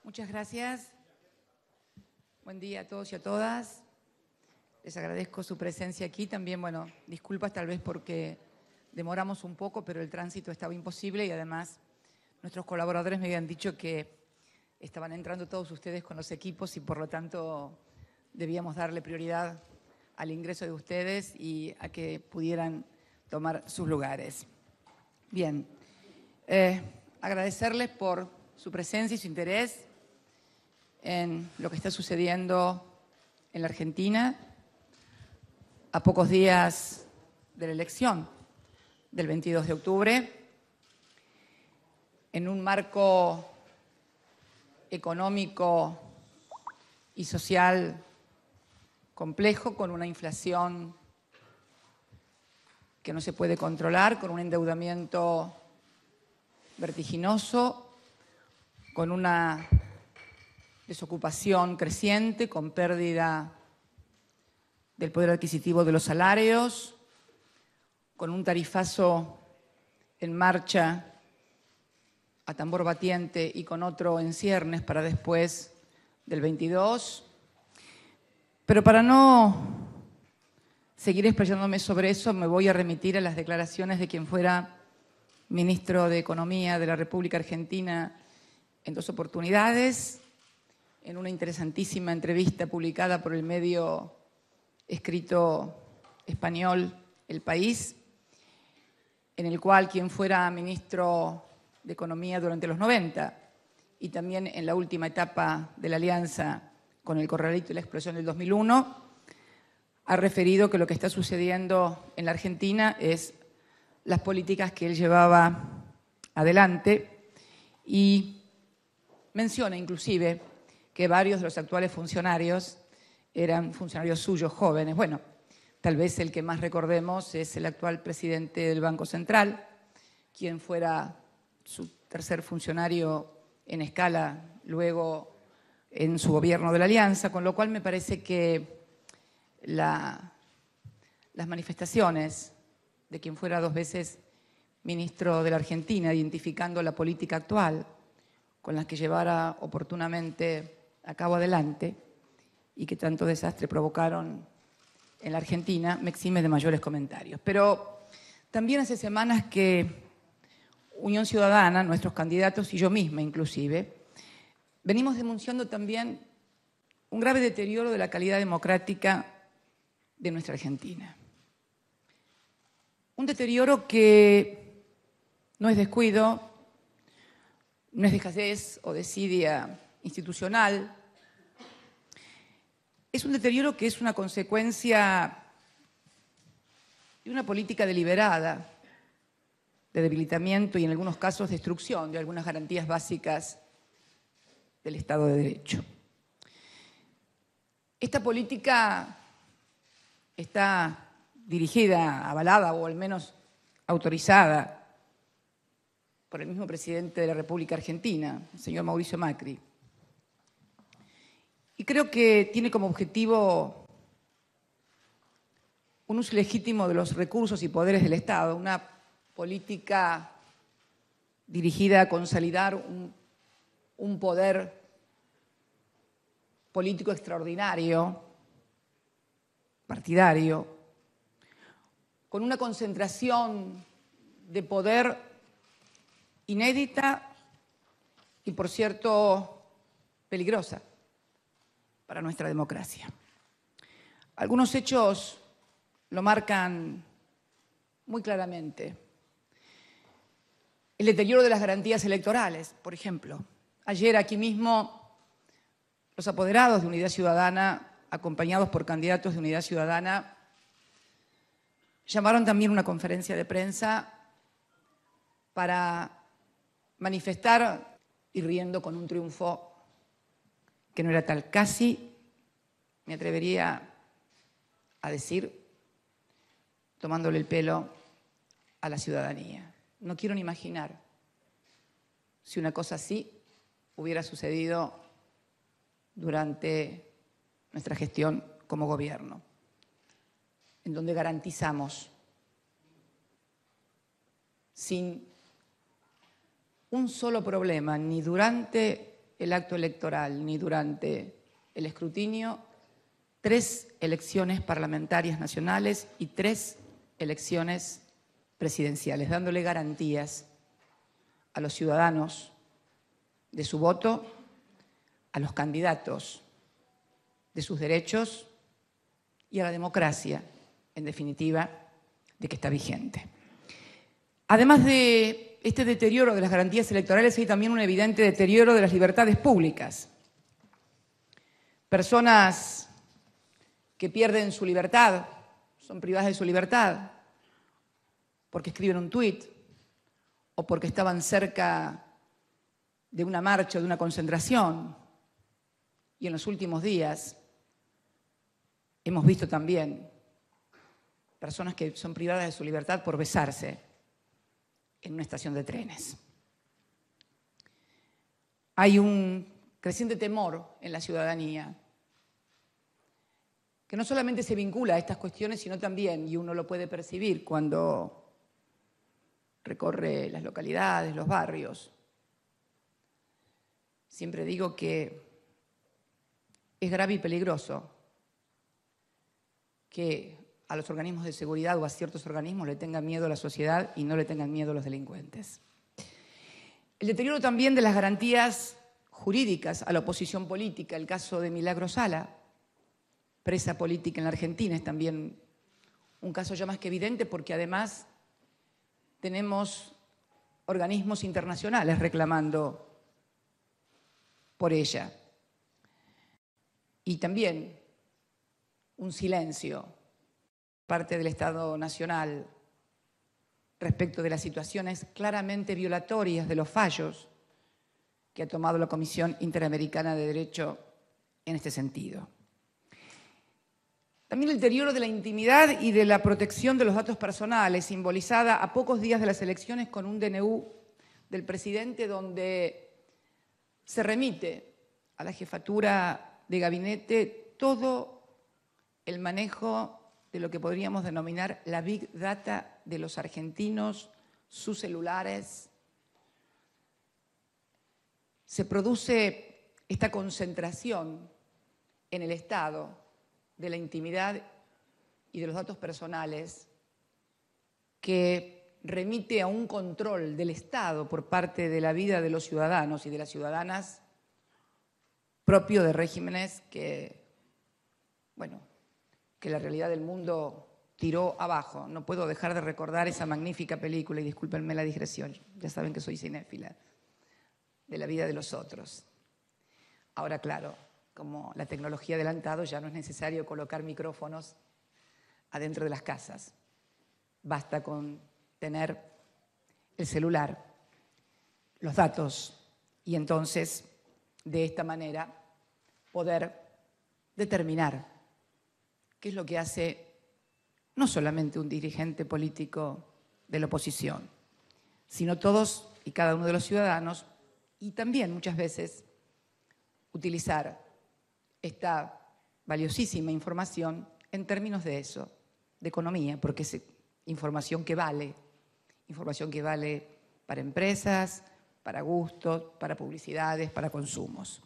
Muchas gracias. Buen día a todos y a todas. Les agradezco su presencia aquí. También, bueno, disculpas tal vez porque demoramos un poco, pero el tránsito estaba imposible y además nuestros colaboradores me habían dicho que estaban entrando todos ustedes con los equipos y por lo tanto debíamos darle prioridad al ingreso de ustedes y a que pudieran tomar sus lugares. Bien, agradecerles por su presencia y su interés en lo que está sucediendo en la Argentina a pocos días de la elección del 22 de octubre, en un marco económico y social complejo, con una inflación que no se puede controlar, con un endeudamiento vertiginoso, con una desocupación creciente, con pérdida del poder adquisitivo de los salarios, con un tarifazo en marcha a tambor batiente y con otro en ciernes para después del 22. Pero para no seguir expresándome sobre eso, me voy a remitir a las declaraciones de quien fuera ministro de Economía de la República Argentina en 2 oportunidades, en una interesantísima entrevista publicada por el medio escrito español El País, en el cual quien fuera ministro de Economía durante los 90 y también en la última etapa de la alianza con el Corralito y la explosión del 2001, ha referido que lo que está sucediendo en la Argentina es las políticas que él llevaba adelante y menciona inclusive que varios de los actuales funcionarios eran funcionarios suyos jóvenes. Bueno, tal vez el que más recordemos es el actual presidente del Banco Central, quien fuera su tercer funcionario en escala luego en su gobierno de la Alianza, con lo cual me parece que las manifestaciones de quien fuera 2 veces ministro de la Argentina, identificando la política actual con la que llevara oportunamente a cabo adelante y que tanto desastre provocaron en la Argentina, me exime de mayores comentarios. Pero también hace semanas que Unión Ciudadana, nuestros candidatos y yo misma inclusive, venimos denunciando también un grave deterioro de la calidad democrática de nuestra Argentina. Un deterioro que no es descuido, no es dejadez o desidia institucional. Es un deterioro que es una consecuencia de una política deliberada de debilitamiento y en algunos casos destrucción de algunas garantías básicas del Estado de Derecho. Esta política está dirigida, avalada o al menos autorizada por el mismo presidente de la República Argentina, el señor Mauricio Macri. Y creo que tiene como objetivo un uso legítimo de los recursos y poderes del Estado, una política dirigida a consolidar un poder político extraordinario, partidario, con una concentración de poder inédita y, por cierto, peligrosa para nuestra democracia. Algunos hechos lo marcan muy claramente. El deterioro de las garantías electorales, por ejemplo. Ayer aquí mismo los apoderados de Unidad Ciudadana, acompañados por candidatos de Unidad Ciudadana, llamaron también una conferencia de prensa para manifestar, y riendo con un triunfo que no era tal, casi me atrevería a decir, tomándole el pelo a la ciudadanía. No quiero ni imaginar si una cosa así hubiera sucedido durante nuestra gestión como gobierno, en donde garantizamos sin un solo problema, ni durante el acto electoral ni durante el escrutinio 3 elecciones parlamentarias nacionales y 3 elecciones presidenciales, dándole garantías a los ciudadanos de su voto, a los candidatos de sus derechos y a la democracia, en definitiva, de que está vigente. Además de este deterioro de las garantías electorales, hay también un evidente deterioro de las libertades públicas. Personas que pierden su libertad, son privadas de su libertad, porque escriben un tuit o porque estaban cerca de una marcha o de una concentración. Y en los últimos días hemos visto también personas que son privadas de su libertad por besarse en una estación de trenes. Hay un creciente temor en la ciudadanía que no solamente se vincula a estas cuestiones, sino también, y uno lo puede percibir cuando recorre las localidades, los barrios. Siempre digo que es grave y peligroso que a los organismos de seguridad o a ciertos organismos le tengan miedo a la sociedad y no le tengan miedo a los delincuentes. El deterioro también de las garantías jurídicas a la oposición política, el caso de Milagro Sala, presa política en la Argentina, es también un caso ya más que evidente porque además tenemos organismos internacionales reclamando por ella. Y también un silencio parte del Estado Nacional respecto de las situaciones claramente violatorias de los fallos que ha tomado la Comisión Interamericana de Derecho en este sentido. También el deterioro de la intimidad y de la protección de los datos personales, simbolizada a pocos días de las elecciones con un DNU del presidente donde se remite a la jefatura de gabinete todo el manejo de lo que podríamos denominar la Big Data de los argentinos, sus celulares. Se produce esta concentración en el Estado de la intimidad y de los datos personales que remite a un control del Estado por parte de la vida de los ciudadanos y de las ciudadanas propio de regímenes que, bueno, que la realidad del mundo tiró abajo. No puedo dejar de recordar esa magnífica película, y discúlpenme la digresión, ya saben que soy cinéfila, de la vida de los otros. Ahora, claro, como la tecnología ha adelantado, ya no es necesario colocar micrófonos adentro de las casas. Basta con tener el celular, los datos, y entonces, de esta manera, poder determinar qué es lo que hace no solamente un dirigente político de la oposición, sino todos y cada uno de los ciudadanos, y también muchas veces utilizar esta valiosísima información en términos de eso, de economía, porque es información que vale para empresas, para gustos, para publicidades, para consumos.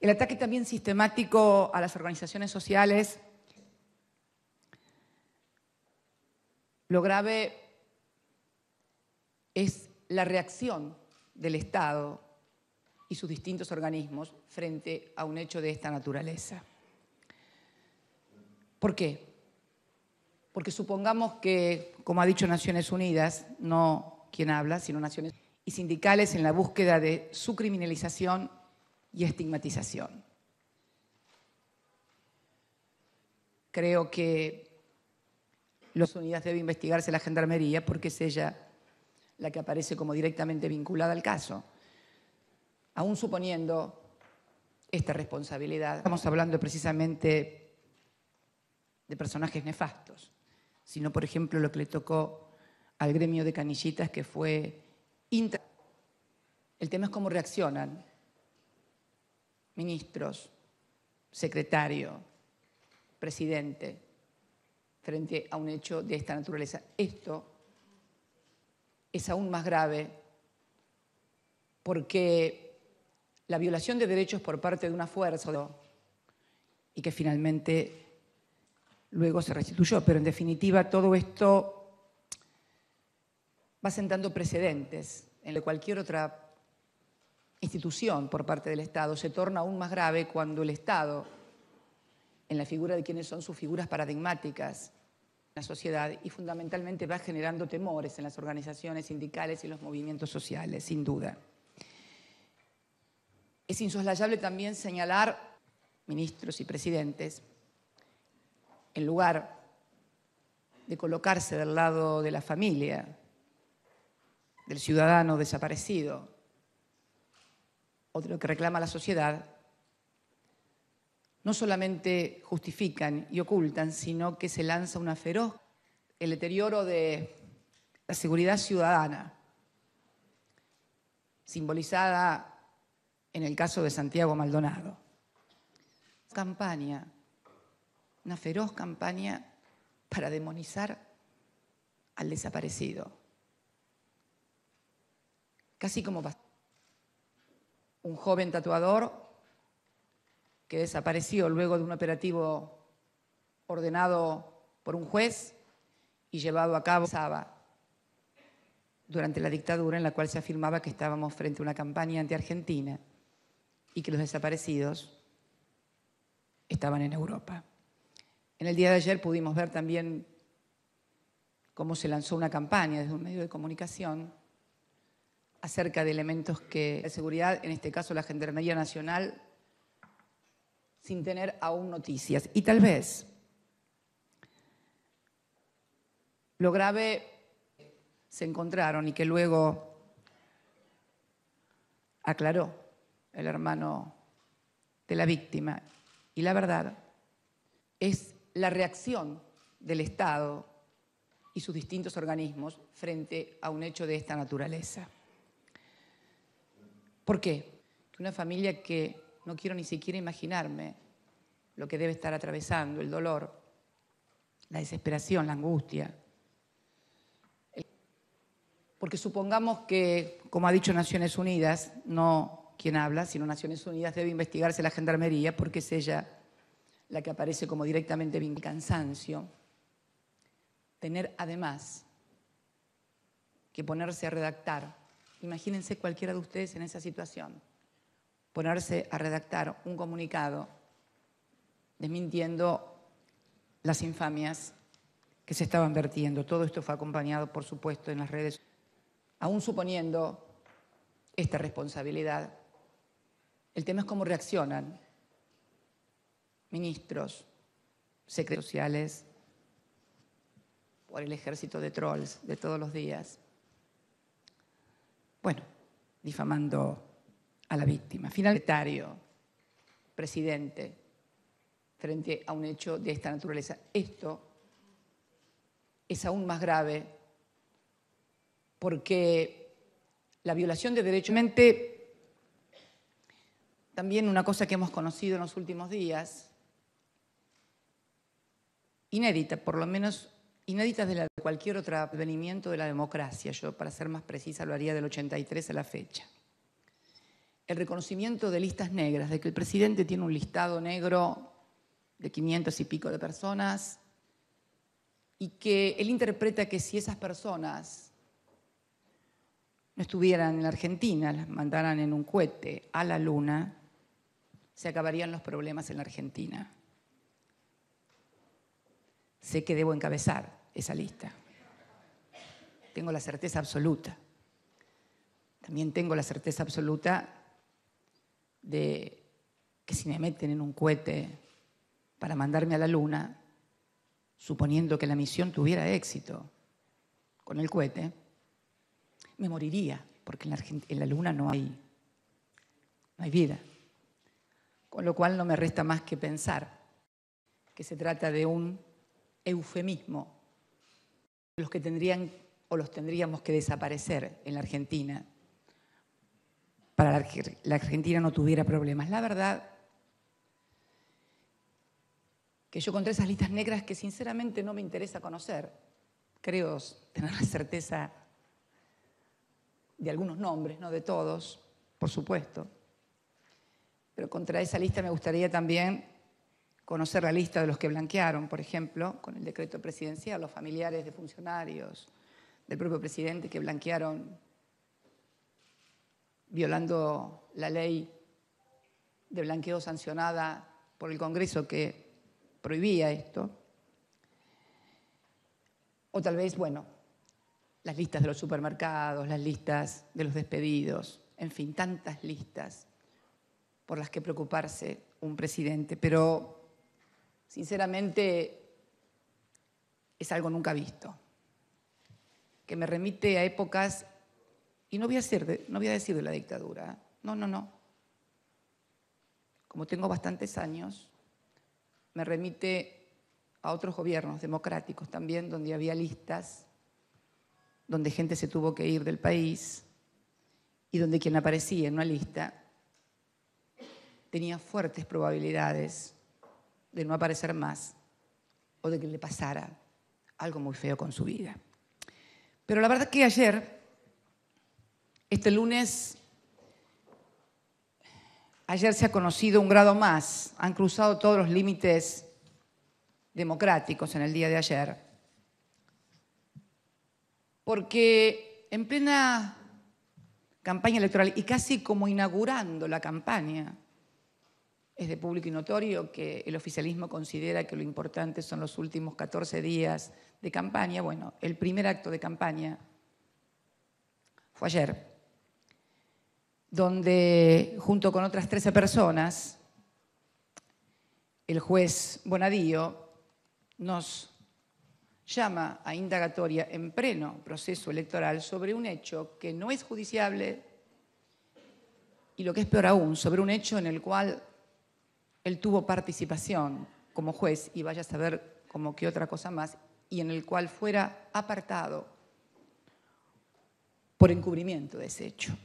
El ataque también sistemático a las organizaciones sociales. Lo grave es la reacción del Estado y sus distintos organismos frente a un hecho de esta naturaleza. ¿Por qué? Porque supongamos que, como ha dicho Naciones Unidas, no quien habla, sino Naciones Unidas, y sindicales en la búsqueda de su criminalización y estigmatización. Creo que las unidades debe investigarse la Gendarmería porque es ella la que aparece como directamente vinculada al caso. Aún suponiendo esta responsabilidad, estamos hablando precisamente de personajes nefastos, sino, por ejemplo, lo que le tocó al gremio de canillitas, que fue el tema es cómo reaccionan ministros, secretario, presidente, frente a un hecho de esta naturaleza. Esto es aún más grave porque la violación de derechos por parte de una fuerza y que finalmente luego se restituyó. Pero en definitiva todo esto va sentando precedentes en cualquier otra institución por parte del Estado. Se torna aún más grave cuando el Estado, en la figura de quienes son sus figuras paradigmáticas en la sociedad, y fundamentalmente va generando temores en las organizaciones sindicales y los movimientos sociales, sin duda. Es insoslayable también señalar, ministros y presidentes, en lugar de colocarse del lado de la familia, del ciudadano desaparecido o de lo que reclama la sociedad, no solamente justifican y ocultan, sino que se lanza una feroz, el deterioro de la seguridad ciudadana, simbolizada en el caso de Santiago Maldonado. Campaña, una feroz campaña para demonizar al desaparecido. Casi como un joven tatuador que desapareció luego de un operativo ordenado por un juez y llevado a cabo durante la dictadura, en la cual se afirmaba que estábamos frente a una campaña anti-argentina y que los desaparecidos estaban en Europa. En el día de ayer pudimos ver también cómo se lanzó una campaña desde un medio de comunicación acerca de elementos de seguridad, en este caso la Gendarmería Nacional, sin tener aún noticias. Y tal vez lo grave se encontraron y que luego aclaró el hermano de la víctima. Y la verdad es la reacción del Estado y sus distintos organismos frente a un hecho de esta naturaleza. ¿Por qué? Una familia que no quiero ni siquiera imaginarme lo que debe estar atravesando, el dolor, la desesperación, la angustia. Porque supongamos que, como ha dicho Naciones Unidas, no quien habla, sino Naciones Unidas, debe investigarse la Gendarmería porque es ella la que aparece como directamente vinculada al cansancio. Tener además que ponerse a redactar, imagínense cualquiera de ustedes en esa situación, ponerse a redactar un comunicado desmintiendo las infamias que se estaban vertiendo. Todo esto fue acompañado, por supuesto, en las redes. Aún suponiendo esta responsabilidad, el tema es cómo reaccionan ministros, secretarios sociales, por el ejército de trolls de todos los días. Bueno, difamando a la víctima. Finalmente, secretario, presidente, frente a un hecho de esta naturaleza. Esto es aún más grave porque la violación de derechos, también una cosa que hemos conocido en los últimos días, inédita, por lo menos inédita de cualquier otro advenimiento de la democracia. Yo, para ser más precisa, lo haría del 83 a la fecha. El reconocimiento de listas negras, de que el presidente tiene un listado negro de 500 y pico de personas y que él interpreta que si esas personas no estuvieran en la Argentina, las mandaran en un cohete a la luna, se acabarían los problemas en la Argentina. Sé que debo encabezar esa lista. Tengo la certeza absoluta. También tengo la certeza absoluta de que si me meten en un cohete para mandarme a la luna, suponiendo que la misión tuviera éxito con el cohete, me moriría, porque en la luna no hay vida. Con lo cual no me resta más que pensar que se trata de un eufemismo, los que tendrían o los tendríamos que desaparecer en la Argentina para que la Argentina no tuviera problemas. La verdad que yo contra esas listas negras que sinceramente no me interesa conocer, creo tener la certeza de algunos nombres, no de todos, por supuesto, Pero contra esa lista me gustaría también conocer la lista de los que blanquearon, por ejemplo, con el decreto presidencial, los familiares de funcionarios del propio presidente que blanquearon violando la ley de blanqueo sancionada por el Congreso que prohibía esto. O tal vez, bueno, las listas de los supermercados, las listas de los despedidos, en fin, tantas listas por las que preocuparse un presidente. Pero, sinceramente, es algo nunca visto, que me remite a épocas, y no voy a decir de la dictadura, no. Como tengo bastantes años, me remite a otros gobiernos democráticos también, donde había listas, donde gente se tuvo que ir del país y donde quien aparecía en una lista tenía fuertes probabilidades de no aparecer más o de que le pasara algo muy feo con su vida. Pero la verdad que ayer, este lunes, ayer se ha conocido un grado más, han cruzado todos los límites democráticos en el día de ayer, porque en plena campaña electoral y casi como inaugurando la campaña, es de público y notorio que el oficialismo considera que lo importante son los últimos 14 días de campaña. Bueno, el primer acto de campaña fue ayer, donde junto con otras 13 personas, el juez Bonadío nos llama a indagatoria en pleno proceso electoral sobre un hecho que no es judiciable y, lo que es peor aún, sobre un hecho en el cual él tuvo participación como juez y vaya a saber como que otra cosa más, y en el cual fuera apartado por encubrimiento de ese hecho.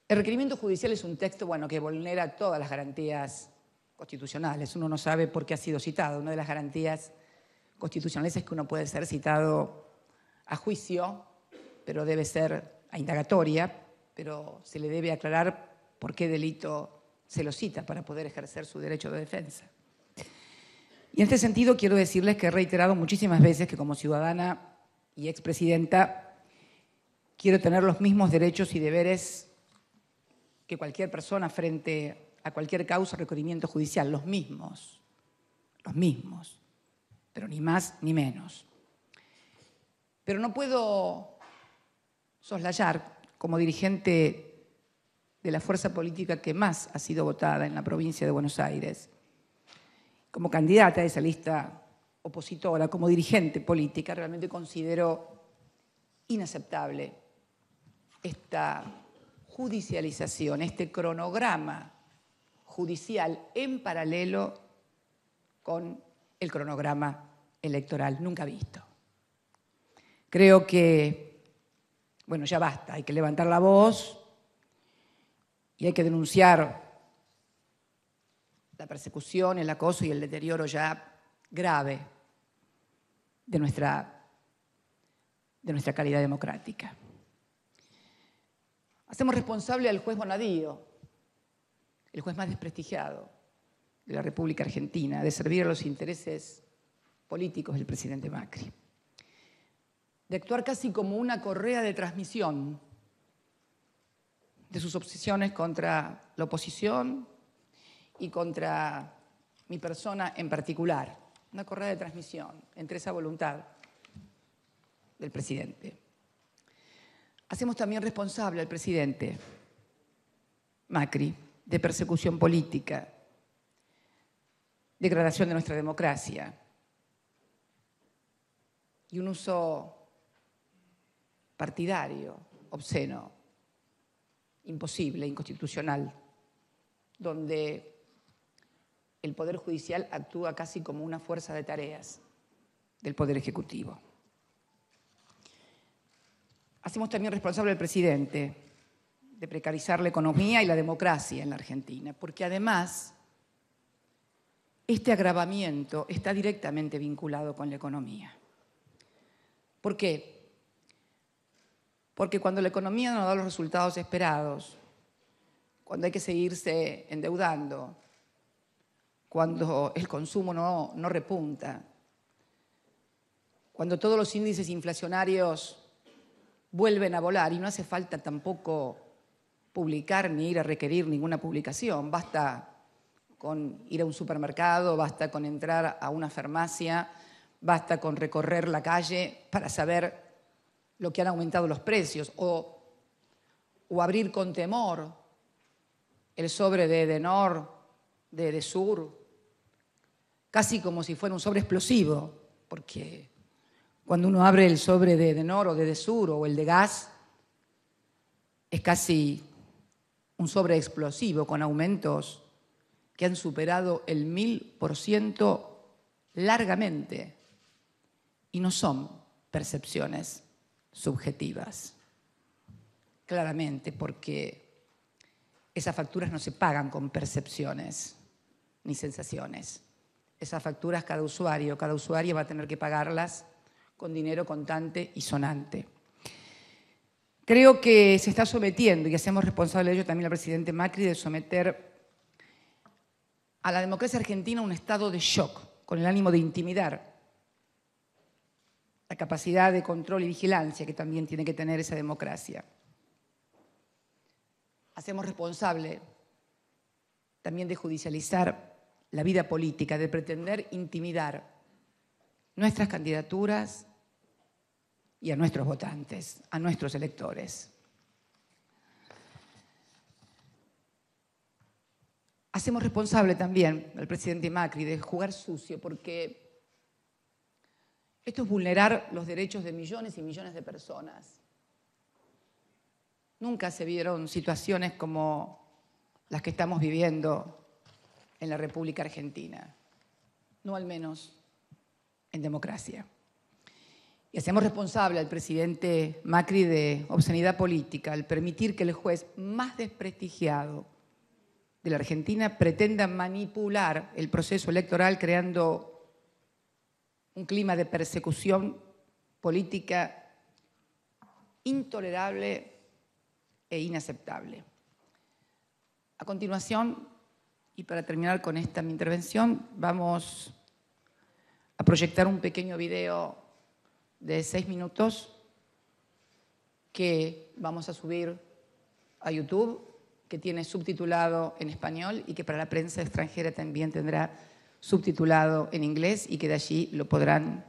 El requerimiento judicial es un texto, bueno, que vulnera todas las garantías constitucionales. Uno no sabe por qué ha sido citado. Una de las garantías constitucionales es que uno puede ser citado a juicio, pero debe ser a indagatoria, pero se le debe aclarar por qué delito se lo cita para poder ejercer su derecho de defensa. Y en este sentido quiero decirles que he reiterado muchísimas veces que como ciudadana y expresidenta quiero tener los mismos derechos y deberes que cualquier persona frente a cualquier causa o requerimiento judicial, los mismos, pero ni más ni menos. Pero no puedo soslayar, como dirigente de la fuerza política que más ha sido votada en la provincia de Buenos Aires, como candidata a esa lista opositora, como dirigente política, realmente considero inaceptable esta judicialización, este cronograma judicial en paralelo con el cronograma electoral, nunca visto. Creo que, bueno, ya basta, hay que levantar la voz y hay que denunciar la persecución, el acoso y el deterioro ya grave de nuestra calidad democrática. Hacemos responsable al juez Bonadío, el juez más desprestigiado de la República Argentina, de servir a los intereses políticos del presidente Macri, de actuar casi como una correa de transmisión de sus obsesiones contra la oposición y contra mi persona en particular, una correa de transmisión entre esa voluntad del presidente. Hacemos también responsable al presidente Macri de persecución política, degradación de nuestra democracia y un uso partidario, obsceno, imposible, inconstitucional, donde el Poder Judicial actúa casi como una fuerza de tareas del Poder Ejecutivo. Hacemos también responsable al presidente de precarizar la economía y la democracia en la Argentina, porque además este agravamiento está directamente vinculado con la economía. ¿Por qué? Porque cuando la economía no da los resultados esperados, cuando hay que seguirse endeudando, cuando el consumo no repunta, cuando todos los índices inflacionarios vuelven a volar y no hace falta tampoco publicar ni ir a requerir ninguna publicación, basta con ir a un supermercado, basta con entrar a una farmacia, basta con recorrer la calle para saber lo que han aumentado los precios o abrir con temor el sobre de Edenor, de Edesur, casi como si fuera un sobre explosivo, porque cuando uno abre el sobre de Edenor o de Edesur o el de gas, es casi un sobre explosivo con aumentos que han superado el 1000% largamente y no son percepciones subjetivas, claramente, porque esas facturas no se pagan con percepciones ni sensaciones. Esas facturas cada usuaria va a tener que pagarlas con dinero contante y sonante. Creo que se está sometiendo, y hacemos responsable de ello también al presidente Macri, de someter a la democracia argentina a un estado de shock, con el ánimo de intimidar la capacidad de control y vigilancia que también tiene que tener esa democracia. Hacemos responsable también de judicializar la vida política, de pretender intimidar nuestras candidaturas y a nuestros votantes, a nuestros electores. Hacemos responsable también al presidente Macri de jugar sucio, porque esto es vulnerar los derechos de millones y millones de personas. Nunca se vieron situaciones como las que estamos viviendo en la República Argentina, no al menos en democracia. Y hacemos responsable al presidente Macri de obscenidad política al permitir que el juez más desprestigiado de la Argentina pretenda manipular el proceso electoral creando un clima de persecución política intolerable e inaceptable. A continuación, y para terminar con esta mi intervención, vamos a proyectar un pequeño video de 6 minutos que vamos a subir a YouTube, que tiene subtitulado en español y que para la prensa extranjera también tendrá subtitulado en inglés y que de allí lo podrán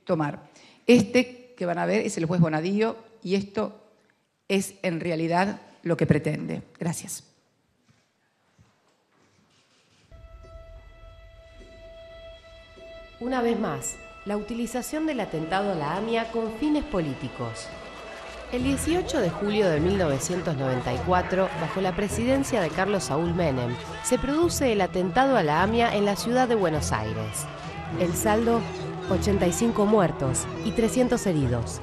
tomar. Este que van a ver es el juez Bonadío y esto es en realidad lo que pretende. Gracias. Una vez más, la utilización del atentado a la AMIA con fines políticos. El 18 de julio de 1994, bajo la presidencia de Carlos Saúl Menem, se produce el atentado a la AMIA en la ciudad de Buenos Aires. El saldo, 85 muertos y 300 heridos.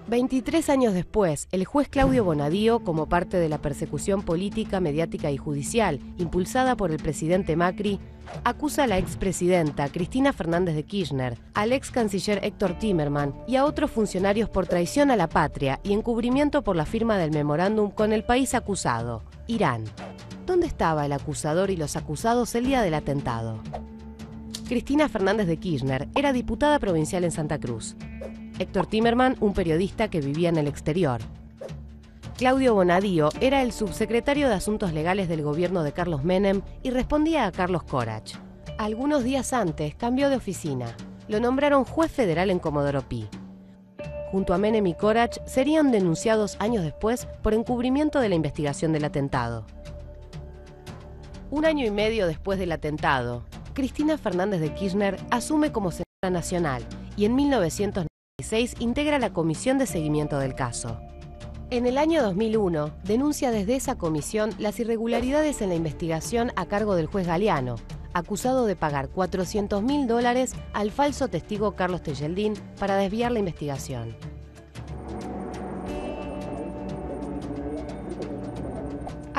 23 años después, el juez Claudio Bonadío, como parte de la persecución política, mediática y judicial impulsada por el presidente Macri, acusa a la expresidenta Cristina Fernández de Kirchner, al ex canciller Héctor Timerman y a otros funcionarios por traición a la patria y encubrimiento por la firma del memorándum con el país acusado, Irán. ¿Dónde estaba el acusador y los acusados el día del atentado? Cristina Fernández de Kirchner era diputada provincial en Santa Cruz. Héctor Timerman, un periodista que vivía en el exterior. Claudio Bonadío era el subsecretario de Asuntos Legales del gobierno de Carlos Menem y respondía a Carlos Corach. Algunos días antes cambió de oficina. Lo nombraron juez federal en Comodoro Pi. Junto a Menem y Corach serían denunciados años después por encubrimiento de la investigación del atentado. 1 año y medio después del atentado, Cristina Fernández de Kirchner asume como senadora nacional y en 1996 integra la Comisión de Seguimiento del caso. En el año 2001, denuncia desde esa comisión las irregularidades en la investigación a cargo del juez Galeano, acusado de pagar $400.000 al falso testigo Carlos Tejeldín para desviar la investigación.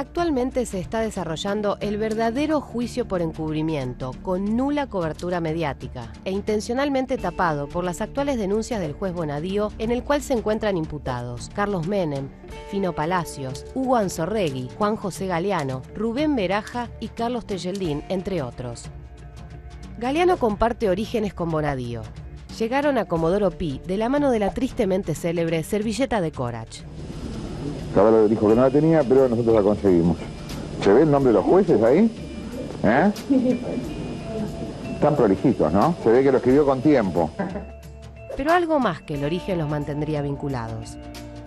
Actualmente se está desarrollando el verdadero juicio por encubrimiento, con nula cobertura mediática, e intencionalmente tapado por las actuales denuncias del juez Bonadío, en el cual se encuentran imputados Carlos Menem, Fino Palacios, Hugo Anzorregui, Juan José Galeano, Rubén Beraja y Carlos Tejeldín, entre otros. Galeano comparte orígenes con Bonadío. Llegaron a Comodoro Pi de la mano de la tristemente célebre servilleta de Corach. Caballo dijo que no la tenía, pero nosotros la conseguimos. ¿Se ve el nombre de los jueces ahí? ¿Eh? Están prolijitos, ¿no? Se ve que lo escribió con tiempo. Pero algo más que el origen los mantendría vinculados.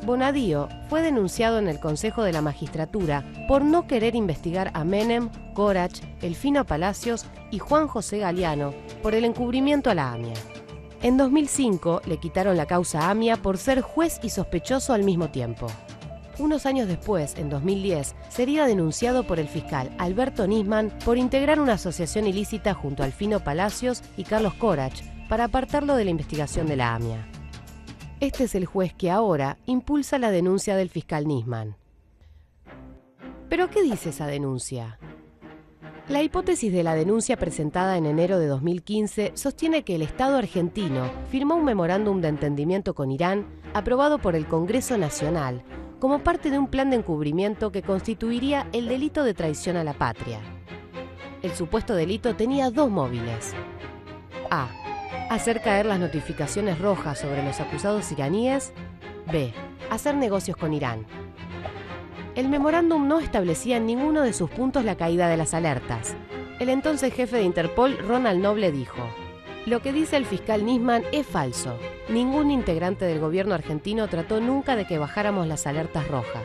Bonadío fue denunciado en el Consejo de la Magistratura por no querer investigar a Menem, Corach, El Fino Palacios y Juan José Galeano por el encubrimiento a la AMIA. En 2005 le quitaron la causa AMIA por ser juez y sospechoso al mismo tiempo. Unos años después, en 2010, sería denunciado por el fiscal Alberto Nisman por integrar una asociación ilícita junto al Fino Palacios y Carlos Corach para apartarlo de la investigación de la AMIA. Este es el juez que ahora impulsa la denuncia del fiscal Nisman. ¿Pero qué dice esa denuncia? La hipótesis de la denuncia presentada en enero de 2015 sostiene que el Estado argentino firmó un memorándum de entendimiento con Irán aprobado por el Congreso Nacional como parte de un plan de encubrimiento que constituiría el delito de traición a la patria. El supuesto delito tenía dos móviles. A. Hacer caer las notificaciones rojas sobre los acusados iraníes. B. Hacer negocios con Irán. El memorándum no establecía en ninguno de sus puntos la caída de las alertas. El entonces jefe de Interpol, Ronald Noble, dijo: "Lo que dice el fiscal Nisman es falso. Ningún integrante del gobierno argentino trató nunca de que bajáramos las alertas rojas".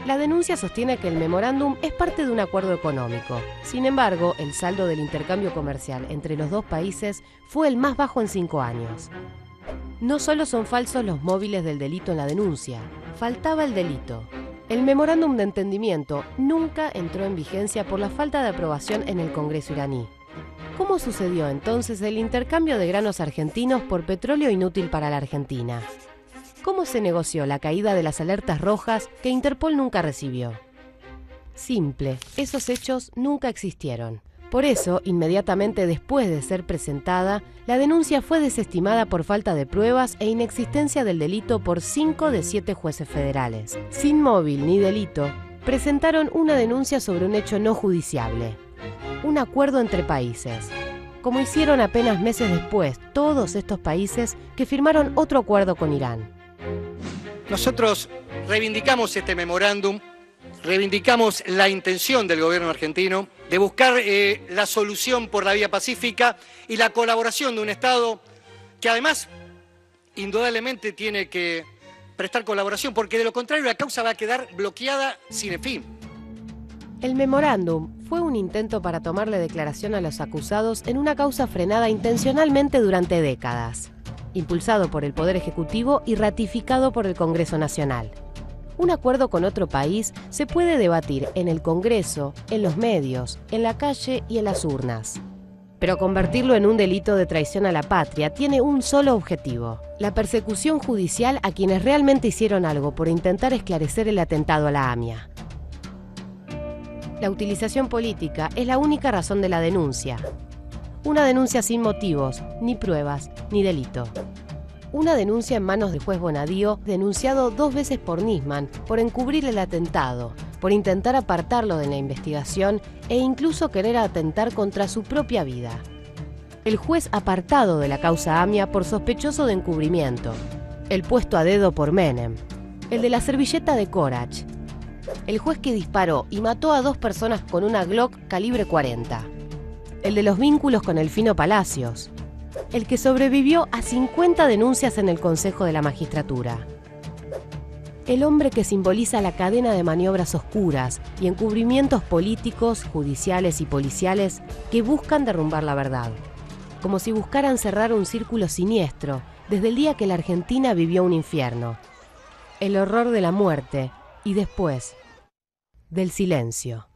La denuncia sostiene que el memorándum es parte de un acuerdo económico. Sin embargo, el saldo del intercambio comercial entre los dos países fue el más bajo en 5 años. No solo son falsos los móviles del delito en la denuncia, faltaba el delito. El memorándum de entendimiento nunca entró en vigencia por la falta de aprobación en el Congreso iraní. ¿Cómo sucedió entonces el intercambio de granos argentinos por petróleo inútil para la Argentina? ¿Cómo se negoció la caída de las alertas rojas que Interpol nunca recibió? Simple, esos hechos nunca existieron. Por eso, inmediatamente después de ser presentada, la denuncia fue desestimada por falta de pruebas e inexistencia del delito por 5 de 7 jueces federales. Sin móvil ni delito, presentaron una denuncia sobre un hecho no judiciable: un acuerdo entre países, como hicieron apenas meses después todos estos países que firmaron otro acuerdo con Irán. Nosotros reivindicamos este memorándum, reivindicamos la intención del gobierno argentino de buscar la solución por la vía pacífica y la colaboración de un Estado que además indudablemente tiene que prestar colaboración, porque de lo contrario la causa va a quedar bloqueada sin fin. El memorándum fue un intento para tomarle declaración a los acusados en una causa frenada intencionalmente durante décadas, impulsado por el Poder Ejecutivo y ratificado por el Congreso Nacional. Un acuerdo con otro país se puede debatir en el Congreso, en los medios, en la calle y en las urnas. Pero convertirlo en un delito de traición a la patria tiene un solo objetivo: la persecución judicial a quienes realmente hicieron algo por intentar esclarecer el atentado a la AMIA. La utilización política es la única razón de la denuncia. Una denuncia sin motivos, ni pruebas, ni delito. Una denuncia en manos del juez Bonadío, denunciado 2 veces por Nisman por encubrir el atentado, por intentar apartarlo de la investigación e incluso querer atentar contra su propia vida. El juez apartado de la causa AMIA por sospechoso de encubrimiento. El puesto a dedo por Menem. El de la servilleta de Corach. El juez que disparó y mató a 2 personas con una Glock calibre 40. El de los vínculos con el Fino Palacios. El que sobrevivió a 50 denuncias en el Consejo de la Magistratura. El hombre que simboliza la cadena de maniobras oscuras y encubrimientos políticos, judiciales y policiales que buscan derrumbar la verdad. Como si buscaran cerrar un círculo siniestro desde el día que la Argentina vivió un infierno. El horror de la muerte y después del silencio.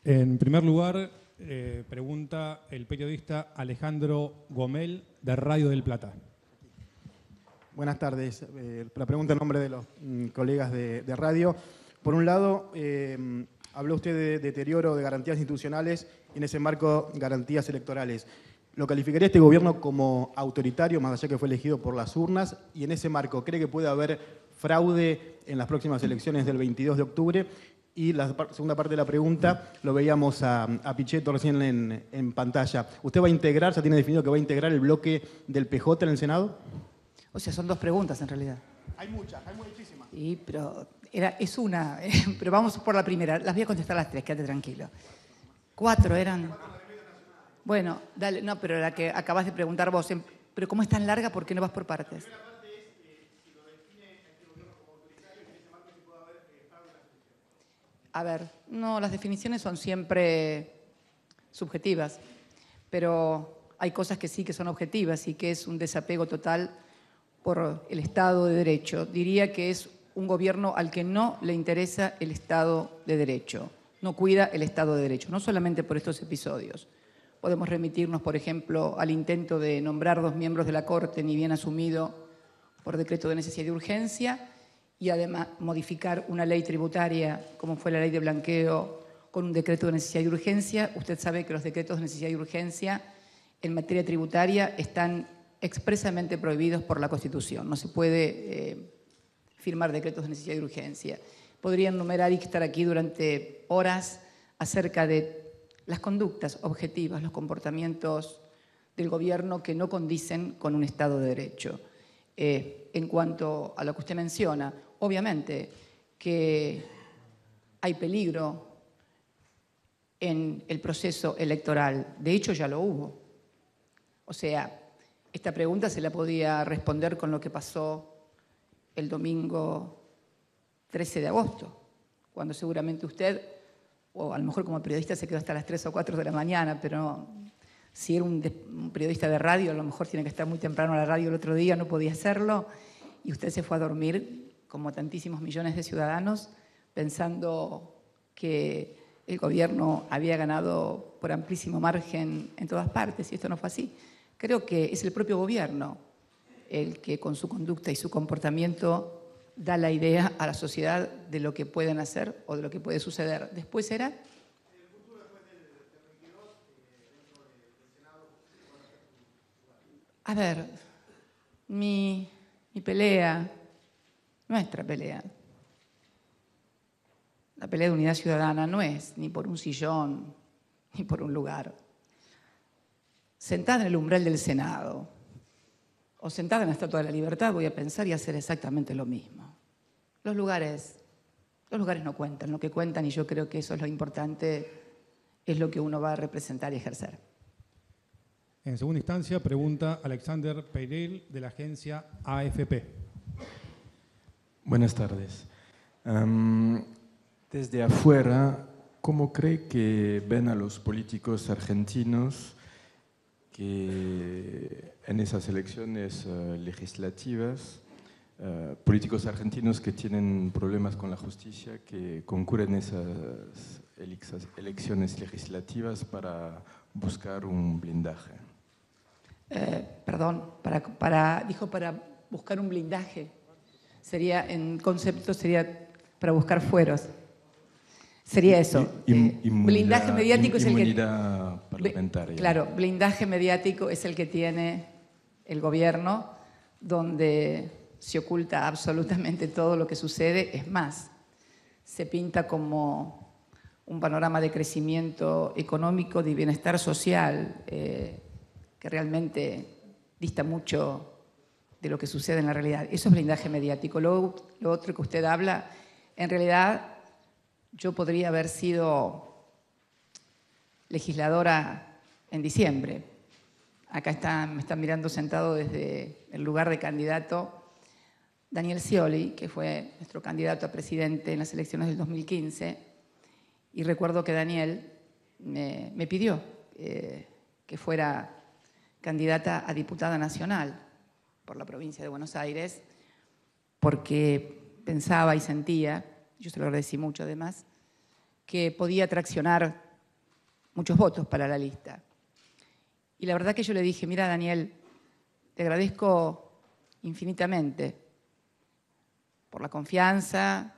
En primer lugar, pregunta el periodista Alejandro Gomel, de Radio del Plata. Buenas tardes. La pregunta en nombre de los colegas de radio. Por un lado, habló usted de deterioro de garantías institucionales y en ese marco garantías electorales. ¿Lo calificaría este gobierno como autoritario, más allá que fue elegido por las urnas? Y en ese marco, ¿cree que puede haber fraude en las próximas elecciones del 22 de octubre? Y la segunda parte de la pregunta, lo veíamos a Pichetto recién en pantalla. ¿Usted va a integrar, ya tiene definido que va a integrar el bloque del PJ en el Senado? O sea, son dos preguntas en realidad. Hay muchas, hay muchísimas. Sí, pero es una. Pero vamos por la primera. Las voy a contestar las tres, quédate tranquilo. 4 eran. Bueno, dale, no, pero la que acabas de preguntar vos. Pero como es tan larga, ¿por qué no vas por partes? A ver, no, las definiciones son siempre subjetivas, pero hay cosas que sí que son objetivas y que es un desapego total por el Estado de Derecho. Diría que es un gobierno al que no le interesa el Estado de Derecho, no cuida el Estado de Derecho, no solamente por estos episodios. Podemos remitirnos, por ejemplo, al intento de nombrar 2 miembros de la Corte, ni bien asumido por decreto de necesidad y de urgencia, y además modificar una ley tributaria, como fue la ley de blanqueo, con un decreto de necesidad y urgencia. Usted sabe que los decretos de necesidad y urgencia en materia tributaria están expresamente prohibidos por la Constitución. No se puede firmar decretos de necesidad y urgencia. Podría enumerar y estar aquí durante horas acerca de las conductas objetivas, los comportamientos del gobierno que no condicen con un Estado de Derecho. En cuanto a lo que usted menciona, obviamente que hay peligro en el proceso electoral. De hecho, ya lo hubo. O sea, esta pregunta se la podía responder con lo que pasó el domingo 13 de agosto, cuando seguramente usted, o a lo mejor como periodista se quedó hasta las 3 o 4 de la mañana, pero si era un periodista de radio, a lo mejor tiene que estar muy temprano a la radio el otro día, no podía hacerlo, y usted se fue a dormir, como tantísimos millones de ciudadanos, pensando que el gobierno había ganado por amplísimo margen en todas partes, y esto no fue así. Creo que es el propio gobierno el que con su conducta y su comportamiento da la idea a la sociedad de lo que pueden hacer o de lo que puede suceder. Después será... A ver, mi pelea, nuestra pelea, la pelea de Unidad Ciudadana no es ni por un sillón, ni por un lugar. Sentada en el umbral del Senado o sentada en la Estatua de la Libertad voy a pensar y hacer exactamente lo mismo. Los lugares no cuentan, lo que cuentan, y yo creo que eso es lo importante, es lo que uno va a representar y ejercer. En segunda instancia, pregunta Alexander Peirel, de la agencia AFP. Buenas tardes. Desde afuera, ¿cómo cree que ven a los políticos argentinos que en esas elecciones legislativas, políticos argentinos que tienen problemas con la justicia, que concurren en esas elecciones legislativas para buscar un blindaje? Perdón, dijo para buscar un blindaje. Sería, en concepto, sería para buscar fueros. Sería eso. Blindaje mediático es el que... Inmunidad parlamentaria. Claro, blindaje mediático es el que tiene el gobierno, donde se oculta absolutamente todo lo que sucede. Es más, se pinta como un panorama de crecimiento económico, de bienestar social, que realmente dista mucho de lo que sucede en la realidad. Eso es blindaje mediático. Lo otro que usted habla, en realidad yo podría haber sido legisladora en diciembre. Acá me están mirando sentado desde el lugar de candidato Daniel Scioli, que fue nuestro candidato a presidente en las elecciones del 2015, y recuerdo que Daniel me pidió que fuera candidata a diputada nacional por la provincia de Buenos Aires, porque pensaba y sentía, yo se lo agradecí mucho además, que podía traccionar muchos votos para la lista. Y la verdad que yo le dije, mira, Daniel, te agradezco infinitamente por la confianza,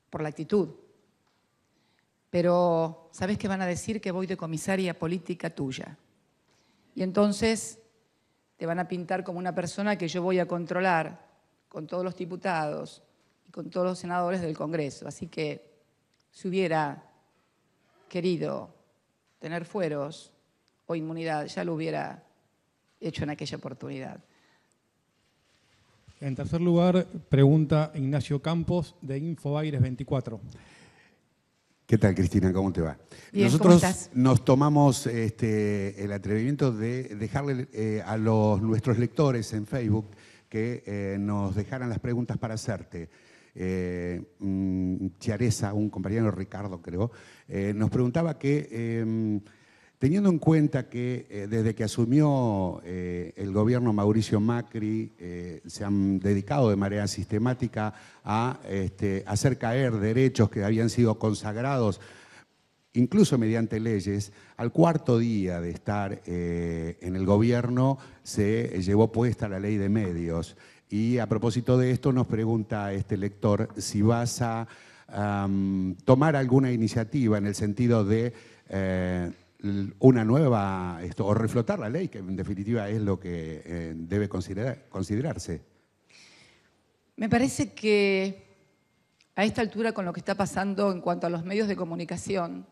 por la actitud. Pero, ¿sabes qué van a decir? Que voy de comisaria política tuya. Y entonces te van a pintar como una persona que yo voy a controlar con todos los diputados y con todos los senadores del Congreso. Así que, si hubiera querido tener fueros o inmunidad, ya lo hubiera hecho en aquella oportunidad. En tercer lugar, pregunta Ignacio Campos, de Infobaires 24. ¿Qué tal, Cristina? ¿Cómo te va? Bien, Nosotros ¿cómo estás? nos tomamos el atrevimiento de dejarle a nuestros lectores en Facebook que nos dejaran las preguntas para hacerte. Chiaresa, un compañero, Ricardo creo, nos preguntaba que, teniendo en cuenta que desde que asumió el gobierno Mauricio Macri, se han dedicado de manera sistemática a hacer caer derechos que habían sido consagrados, incluso mediante leyes, al cuarto día de estar en el gobierno se llevó puesta la ley de medios. Y a propósito de esto nos pregunta este lector si vas a tomar alguna iniciativa en el sentido de una nueva, o reflotar la ley, que en definitiva es lo que debe considerarse. Me parece que a esta altura, con lo que está pasando en cuanto a los medios de comunicación,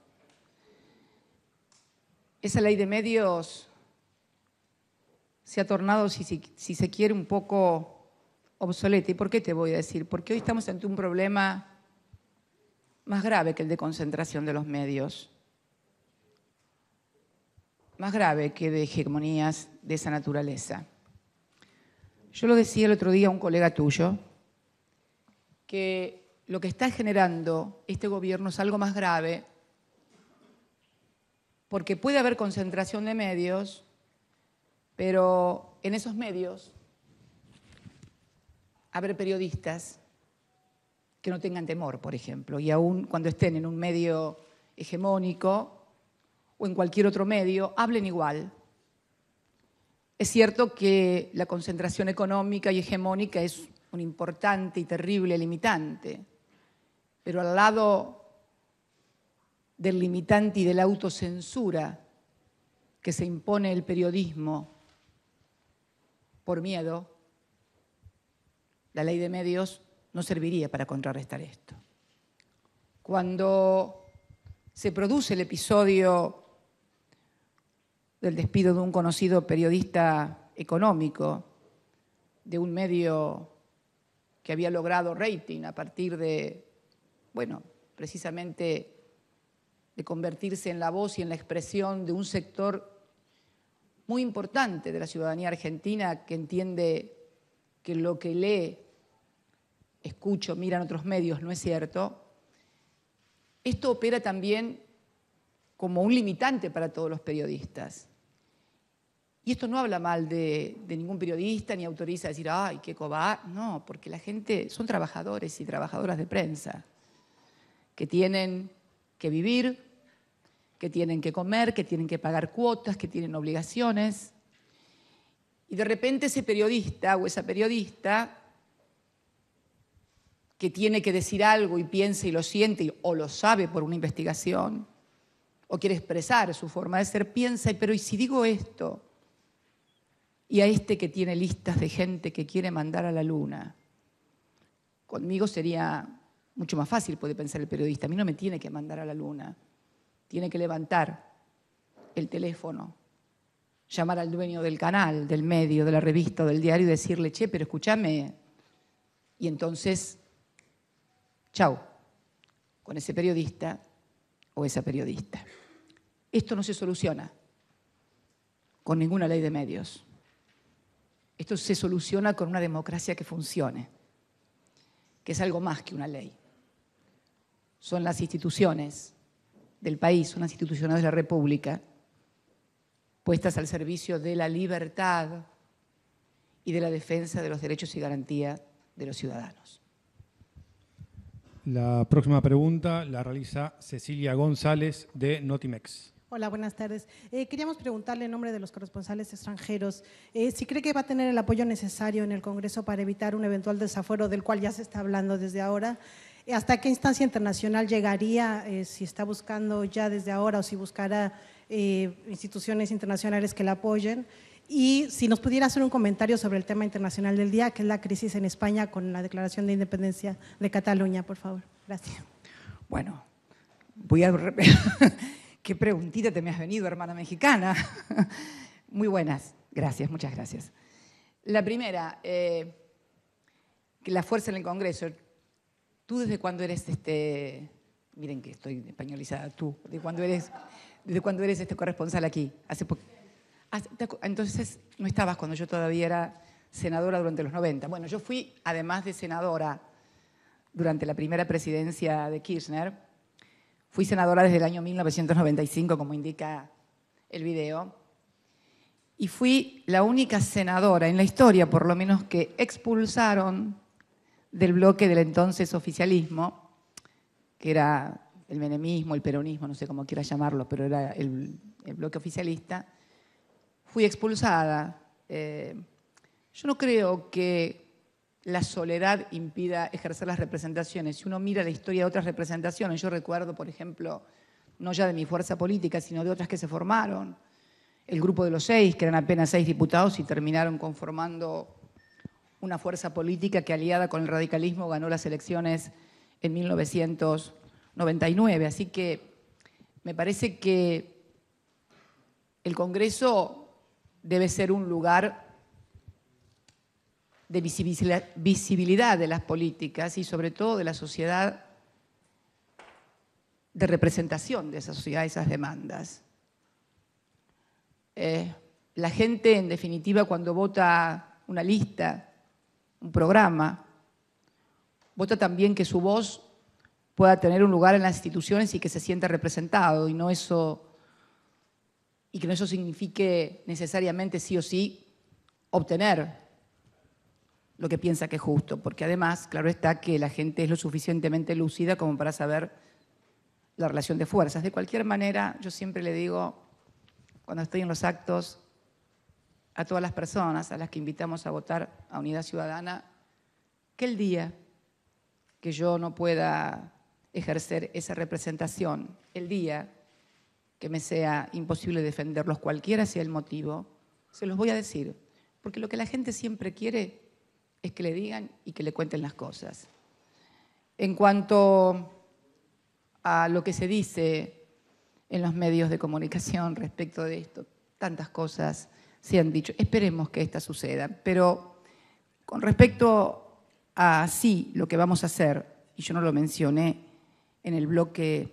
esa ley de medios se ha tornado, si se quiere, un poco obsoleta. ¿Y por qué te voy a decir? Porque hoy estamos ante un problema más grave que el de concentración de los medios, más grave que de hegemonías de esa naturaleza. Yo lo decía el otro día a un colega tuyo, que lo que está generando este gobierno es algo más grave, porque puede haber concentración de medios, pero en esos medios haber periodistas que no tengan temor, por ejemplo, y aún cuando estén en un medio hegemónico o en cualquier otro medio, hablen igual. Es cierto que la concentración económica y hegemónica es un importante y terrible limitante, pero al lado del limitante y de la autocensura que se impone el periodismo por miedo, la ley de medios no serviría para contrarrestar esto. Cuando se produce el episodio del despido de un conocido periodista económico de un medio que había logrado rating a partir de, bueno, precisamente de convertirse en la voz y en la expresión de un sector muy importante de la ciudadanía argentina que entiende que lo que lee, escucho, mira en otros medios no es cierto. Esto opera también como un limitante para todos los periodistas. Y esto no habla mal de ningún periodista ni autoriza a decir, ¡ay, qué cobarde! No, porque la gente son trabajadores y trabajadoras de prensa que tienen que vivir, que tienen que comer, que tienen que pagar cuotas, que tienen obligaciones. Y de repente ese periodista o esa periodista que tiene que decir algo y piensa y lo siente o lo sabe por una investigación o quiere expresar su forma de ser, piensa, pero ¿y si digo esto? Y a este que tiene listas de gente que quiere mandar a la luna, conmigo sería mucho más fácil, puede pensar el periodista, a mí no me tiene que mandar a la luna, tiene que levantar el teléfono, llamar al dueño del canal, del medio, de la revista o del diario y decirle, che, pero escúchame, y entonces, chau, con ese periodista o esa periodista. Esto no se soluciona con ninguna ley de medios. Esto se soluciona con una democracia que funcione, que es algo más que una ley. Son las instituciones del país, son las instituciones de la República, puestas al servicio de la libertad y de la defensa de los derechos y garantías de los ciudadanos. La próxima pregunta la realiza Cecilia González de Notimex. Hola, buenas tardes. Queríamos preguntarle en nombre de los corresponsales extranjeros si cree que va a tener el apoyo necesario en el Congreso para evitar un eventual desafuero del cual ya se está hablando desde ahora. ¿Hasta qué instancia internacional llegaría, si está buscando ya desde ahora o si buscará instituciones internacionales que la apoyen? Y si nos pudiera hacer un comentario sobre el tema internacional del día, que es la crisis en España con la declaración de independencia de Cataluña, por favor. Gracias. Bueno, voy a... Qué preguntita te me has venido, hermana mexicana. Muy buenas, gracias, muchas gracias. La primera, que la fuerza en el Congreso. ¿Tú desde cuándo eres miren que estoy españolizada, tú, ¿desde cuándo eres corresponsal aquí? Hace poco. Entonces no estabas cuando yo todavía era senadora durante los 90. Bueno, yo fui, además de senadora durante la primera presidencia de Kirchner, fui senadora desde el año 1995, como indica el video, y fui la única senadora en la historia, por lo menos, que expulsaron del bloque del entonces oficialismo, que era el menemismo, el peronismo, no sé cómo quieras llamarlo, pero era el bloque oficialista. Fui expulsada. Yo no creo que la soledad impida ejercer las representaciones. Si uno mira la historia de otras representaciones, yo recuerdo, por ejemplo, no ya de mi fuerza política, sino de otras que se formaron, el grupo de los 6, que eran apenas 6 diputados y terminaron conformando una fuerza política que, aliada con el radicalismo, ganó las elecciones en 1999. Así que me parece que el Congreso debe ser un lugar de visibilidad de las políticas y sobre todo de la sociedad, de representación de esa sociedad, esas demandas. La gente, en definitiva, cuando vota una lista, un programa, vota también que su voz pueda tener un lugar en las instituciones y que se sienta representado, y que no eso signifique necesariamente sí o sí obtener lo que piensa que es justo, porque además, claro está que la gente es lo suficientemente lúcida como para saber la relación de fuerzas. De cualquier manera, yo siempre le digo, cuando estoy en los actos, a todas las personas a las que invitamos a votar a Unidad Ciudadana, que el día que yo no pueda ejercer esa representación, el día que me sea imposible defenderlos, cualquiera sea el motivo, se los voy a decir, porque lo que la gente siempre quiere es que le digan y que le cuenten las cosas. En cuanto a lo que se dice en los medios de comunicación respecto de esto, tantas cosas se han dicho. Esperemos que esta suceda. Pero con respecto a sí, lo que vamos a hacer, y yo no lo mencioné en el bloque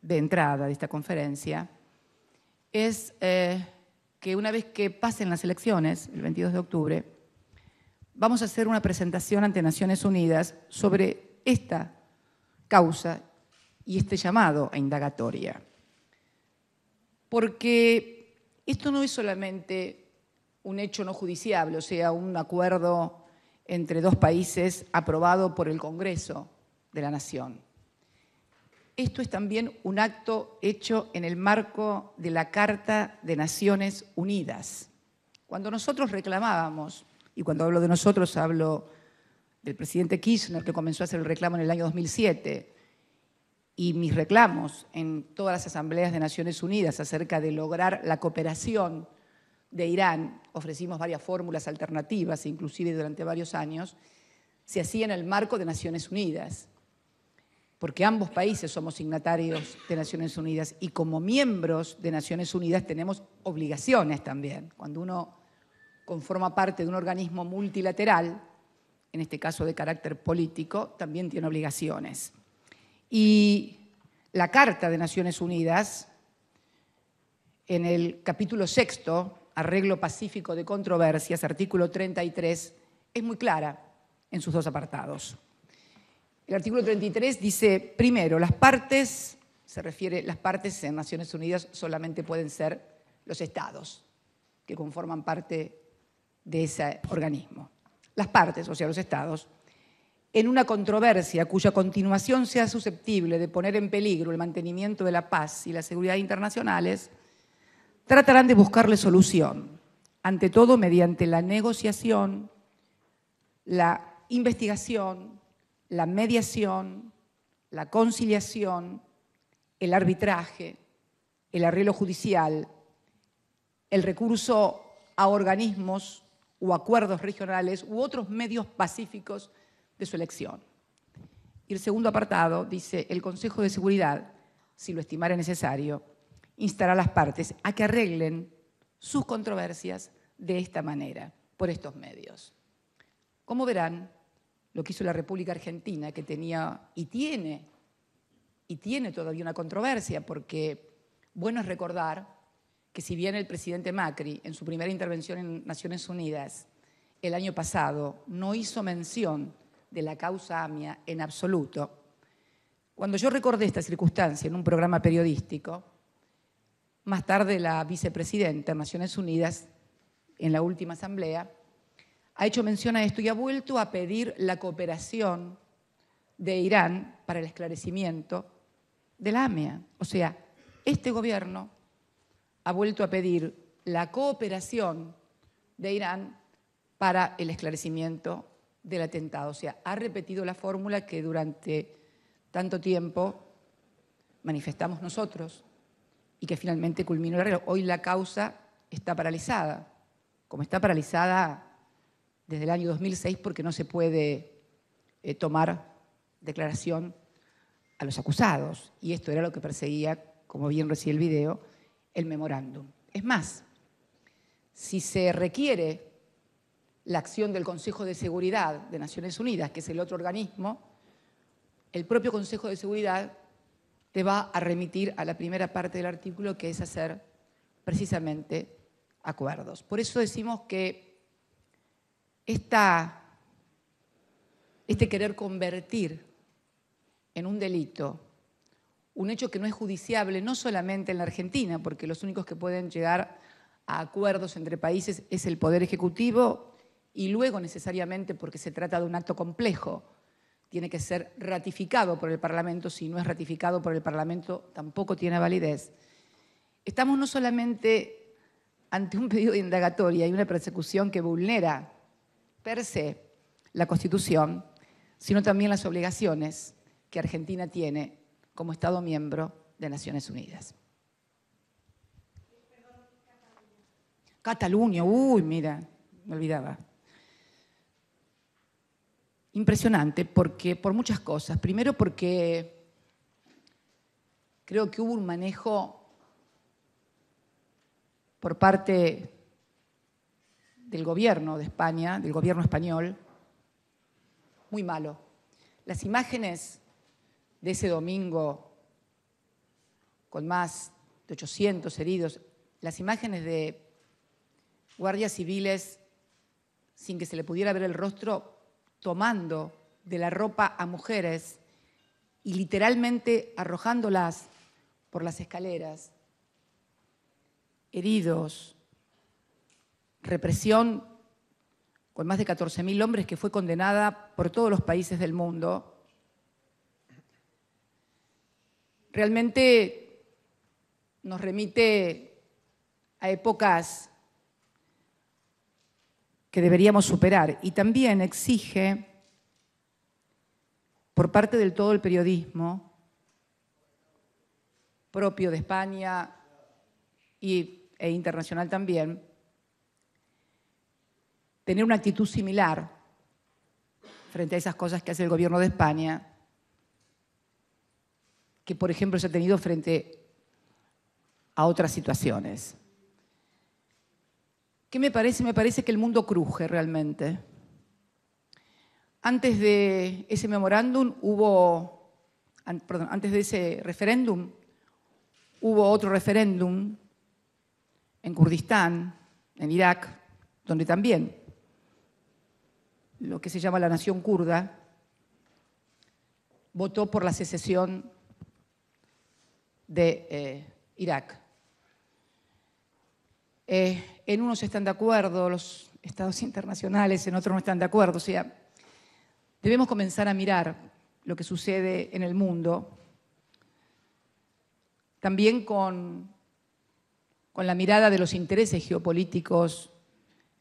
de entrada de esta conferencia, es que una vez que pasen las elecciones, el 22 de octubre, vamos a hacer una presentación ante Naciones Unidas sobre esta causa y este llamado a indagatoria. Porque esto no es solamente un hecho no judiciable, o sea, un acuerdo entre dos países aprobado por el Congreso de la Nación. Esto es también un acto hecho en el marco de la Carta de Naciones Unidas. Cuando nosotros reclamábamos, y cuando hablo de nosotros hablo del presidente Kirchner, que comenzó a hacer el reclamo en el año 2007, y mis reclamos en todas las asambleas de Naciones Unidas acerca de lograr la cooperación de Irán, ofrecimos varias fórmulas alternativas, inclusive durante varios años, se hacía en el marco de Naciones Unidas, porque ambos países somos signatarios de Naciones Unidas y como miembros de Naciones Unidas tenemos obligaciones también. Cuando uno conforma parte de un organismo multilateral, en este caso de carácter político, también tiene obligaciones. Y la Carta de Naciones Unidas, en el capítulo 6, Arreglo Pacífico de Controversias, artículo 33, es muy clara en sus dos apartados. El artículo 33 dice, primero, las partes en Naciones Unidas solamente pueden ser los estados que conforman parte de ese organismo. Las partes, o sea, los estados, en una controversia cuya continuación sea susceptible de poner en peligro el mantenimiento de la paz y la seguridad internacionales, tratarán de buscarle solución, ante todo mediante la negociación, la investigación, la mediación, la conciliación, el arbitraje, el arreglo judicial, el recurso a organismos o acuerdos regionales u otros medios pacíficos de su elección. Y el segundo apartado dice, el Consejo de Seguridad, si lo estimara necesario, instará a las partes a que arreglen sus controversias de esta manera, por estos medios. Como verán, lo que hizo la República Argentina, que tenía y tiene todavía una controversia, porque bueno es recordar que si bien el presidente Macri, en su primera intervención en Naciones Unidas el año pasado, no hizo mención de la causa AMIA en absoluto, cuando yo recordé esta circunstancia en un programa periodístico, más tarde la vicepresidenta de Naciones Unidas, en la última asamblea, ha hecho mención a esto y ha vuelto a pedir la cooperación de Irán para el esclarecimiento de la AMIA. O sea, este gobierno ha vuelto a pedir la cooperación de Irán para el esclarecimiento del atentado. O sea, ha repetido la fórmula que durante tanto tiempo manifestamos nosotros y que finalmente culminó el arreglo. Hoy la causa está paralizada, como está paralizada desde el año 2006 porque no se puede tomar declaración a los acusados. Y esto era lo que perseguía, como bien recibe el video, el memorándum. Es más, si se requiere la acción del Consejo de Seguridad de Naciones Unidas, que es el otro organismo, el propio Consejo de Seguridad te va a remitir a la primera parte del artículo, que es hacer precisamente acuerdos. Por eso decimos que este querer convertir en un delito un hecho que no es judiciable, no solamente en la Argentina, porque los únicos que pueden llegar a acuerdos entre países es el Poder Ejecutivo y luego necesariamente porque se trata de un acto complejo, tiene que ser ratificado por el Parlamento. Si no es ratificado por el Parlamento, tampoco tiene validez. Estamos no solamente ante un pedido de indagatoria y una persecución que vulnera per se la Constitución, sino también las obligaciones que Argentina tiene como Estado miembro de Naciones Unidas. Cataluña, uy, mira, me olvidaba. Impresionante, porque por muchas cosas. Primero porque creo que hubo un manejo por parte del gobierno de España, del gobierno español, muy malo. Las imágenes de ese domingo, con más de 800 heridos, las imágenes de guardias civiles sin que se le pudiera ver el rostro, tomando de la ropa a mujeres y literalmente arrojándolas por las escaleras, heridos, represión con más de 14.000 hombres que fue condenada por todos los países del mundo. Realmente nos remite a épocas que deberíamos superar y también exige por parte del todo el periodismo propio de España e internacional también, tener una actitud similar frente a esas cosas que hace el gobierno de España, que por ejemplo se ha tenido frente a otras situaciones. ¿Qué me parece? Me parece que el mundo cruje realmente. Antes de ese memorándum antes de ese referéndum, hubo otro referéndum en Kurdistán, en Irak, donde también lo que se llama la nación kurda votó por la secesión de Irak. En unos están de acuerdo los estados internacionales, en otros no están de acuerdo. O sea, Debemos comenzar a mirar lo que sucede en el mundo también con la mirada de los intereses geopolíticos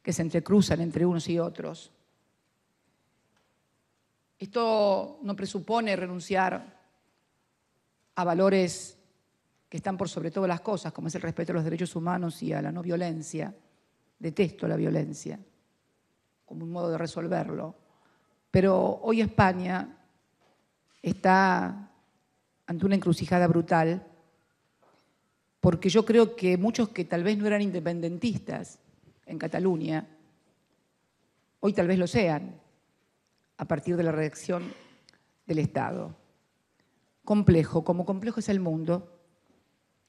que se entrecruzan entre unos y otros. Esto no presupone renunciar a valores que están por sobre todas las cosas, como es el respeto a los derechos humanos y a la no violencia. Detesto la violencia como un modo de resolverlo. Pero hoy España está ante una encrucijada brutal, porque yo creo que muchos que tal vez no eran independentistas en Cataluña, hoy tal vez lo sean, a partir de la reacción del Estado. Complejo, como complejo es el mundo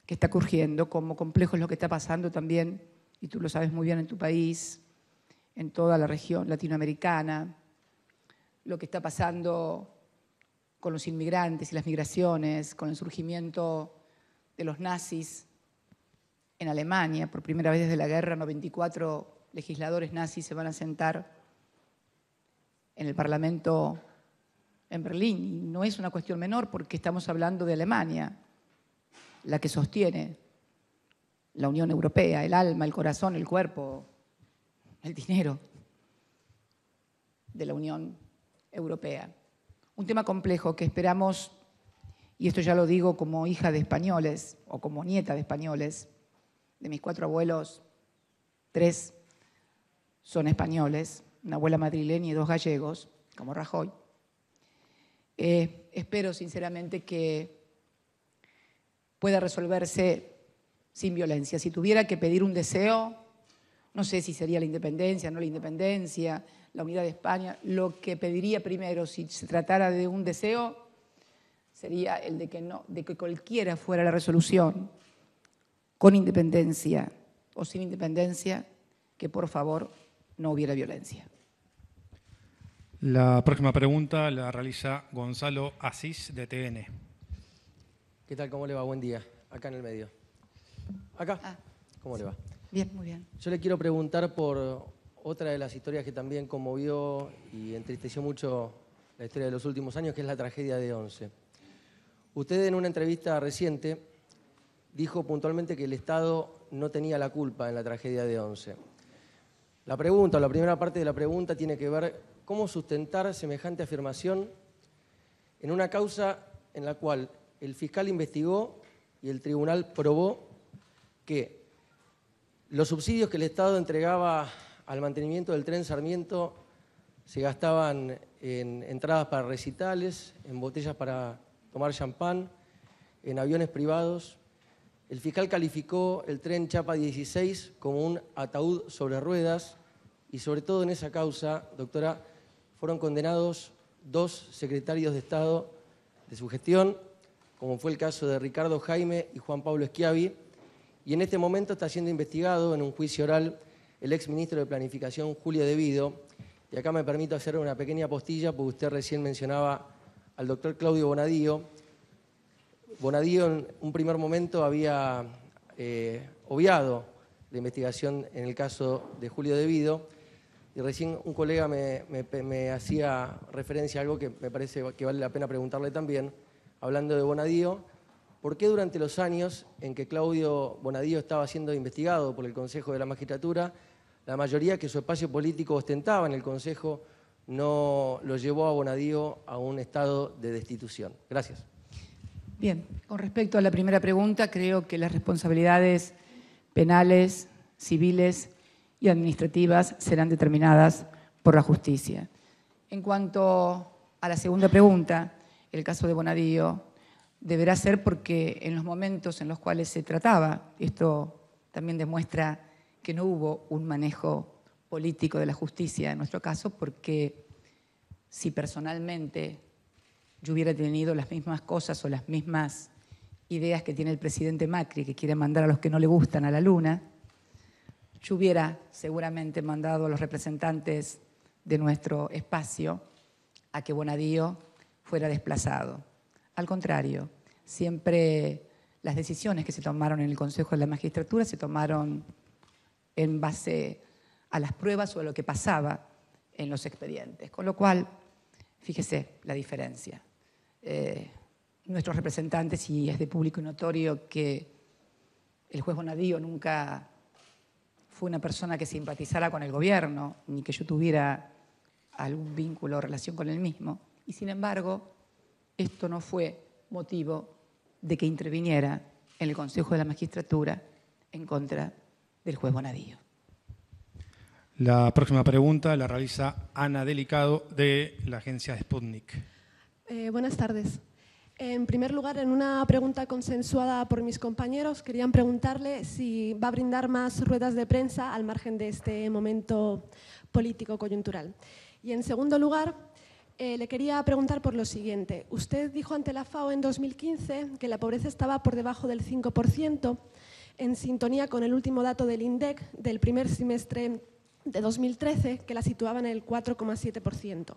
que está surgiendo, como complejo es lo que está pasando también, y tú lo sabes muy bien en tu país, en toda la región latinoamericana, lo que está pasando con los inmigrantes y las migraciones, con el surgimiento de los nazis en Alemania. Por primera vez desde la guerra, 94 legisladores nazis se van a sentar en el Parlamento en Berlín. Y no es una cuestión menor porque estamos hablando de Alemania, la que sostiene la Unión Europea, el alma, el corazón, el cuerpo, el dinero de la Unión Europea. Un tema complejo que esperamos, y esto ya lo digo como hija de españoles o como nieta de españoles, de mis 4 abuelos, 3 son españoles, una abuela madrileña y 2 gallegos, como Rajoy. Espero sinceramente que pueda resolverse sin violencia. Si tuviera que pedir un deseo, no sé si sería la independencia, no la independencia, la unidad de España. Lo que pediría primero, si se tratara de un deseo, sería el de que cualquiera fuera la resolución, con independencia o sin independencia, que por favor no hubiera violencia. La próxima pregunta la realiza Gonzalo Asís, de TN. ¿Qué tal? ¿Cómo le va? Buen día. Acá en el medio. ¿Acá? ¿Cómo le va? Bien, muy bien. Yo le quiero preguntar por otra de las historias que también conmovió y entristeció mucho la historia de los últimos años, que es la tragedia de Once. Usted en una entrevista reciente dijo puntualmente que el Estado no tenía la culpa en la tragedia de Once. La primera parte de la pregunta tiene que ver cómo sustentar semejante afirmación en una causa en la cual el fiscal investigó y el tribunal probó que los subsidios que el Estado entregaba al mantenimiento del tren Sarmiento se gastaban en entradas para recitales, en botellas para tomar champán, en aviones privados. El fiscal calificó el tren Chapa 16 como un ataúd sobre ruedas y sobre todo en esa causa, doctora, fueron condenados 2 secretarios de Estado de su gestión, como fue el caso de Ricardo Jaime y Juan Pablo Schiavi, y en este momento está siendo investigado en un juicio oral el exministro de Planificación, Julio De Vido, y acá me permito hacer una pequeña postilla, porque usted recién mencionaba al doctor Claudio Bonadío. Bonadío en un primer momento había obviado la investigación en el caso de Julio De Vido, y recién un colega me hacía referencia a algo que me parece que vale la pena preguntarle también, hablando de Bonadío. ¿Por qué durante los años en que Claudio Bonadío estaba siendo investigado por el Consejo de la Magistratura, la mayoría que su espacio político ostentaba en el Consejo no lo llevó a Bonadío a un estado de destitución? Gracias. Bien, con respecto a la primera pregunta, creo que las responsabilidades penales, civiles y administrativas serán determinadas por la justicia. En cuanto a la segunda pregunta, el caso de Bonadío deberá ser porque en los momentos en los cuales se trataba, esto también demuestra que no hubo un manejo político de la justicia en nuestro caso, porque si personalmente yo hubiera tenido las mismas cosas o las mismas ideas que tiene el presidente Macri, que quiere mandar a los que no le gustan a la luna, yo hubiera seguramente mandado a los representantes de nuestro espacio a que Bonadío fuera desplazado. Al contrario, siempre las decisiones que se tomaron en el Consejo de la Magistratura se tomaron en base a las pruebas o a lo que pasaba en los expedientes. Con lo cual, Fíjese la diferencia. Nuestros representantes, y es de público y notorio que el juez Bonadío nunca fue una persona que simpatizara con el gobierno, ni que yo tuviera algún vínculo o relación con el mismo. Y sin embargo, esto no fue motivo de que interviniera en el Consejo de la Magistratura en contra del juez Bonadío. La próxima pregunta la realiza Ana Delicado de la agencia Sputnik. Buenas tardes. En primer lugar, en una pregunta consensuada por mis compañeros, querían preguntarle si va a brindar más ruedas de prensa al margen de este momento político coyuntural. Y en segundo lugar, le quería preguntar por lo siguiente. Usted dijo ante la FAO en 2015 que la pobreza estaba por debajo del 5%, en sintonía con el último dato del INDEC del primer semestre de 2013, que la situaba en el 4,7%.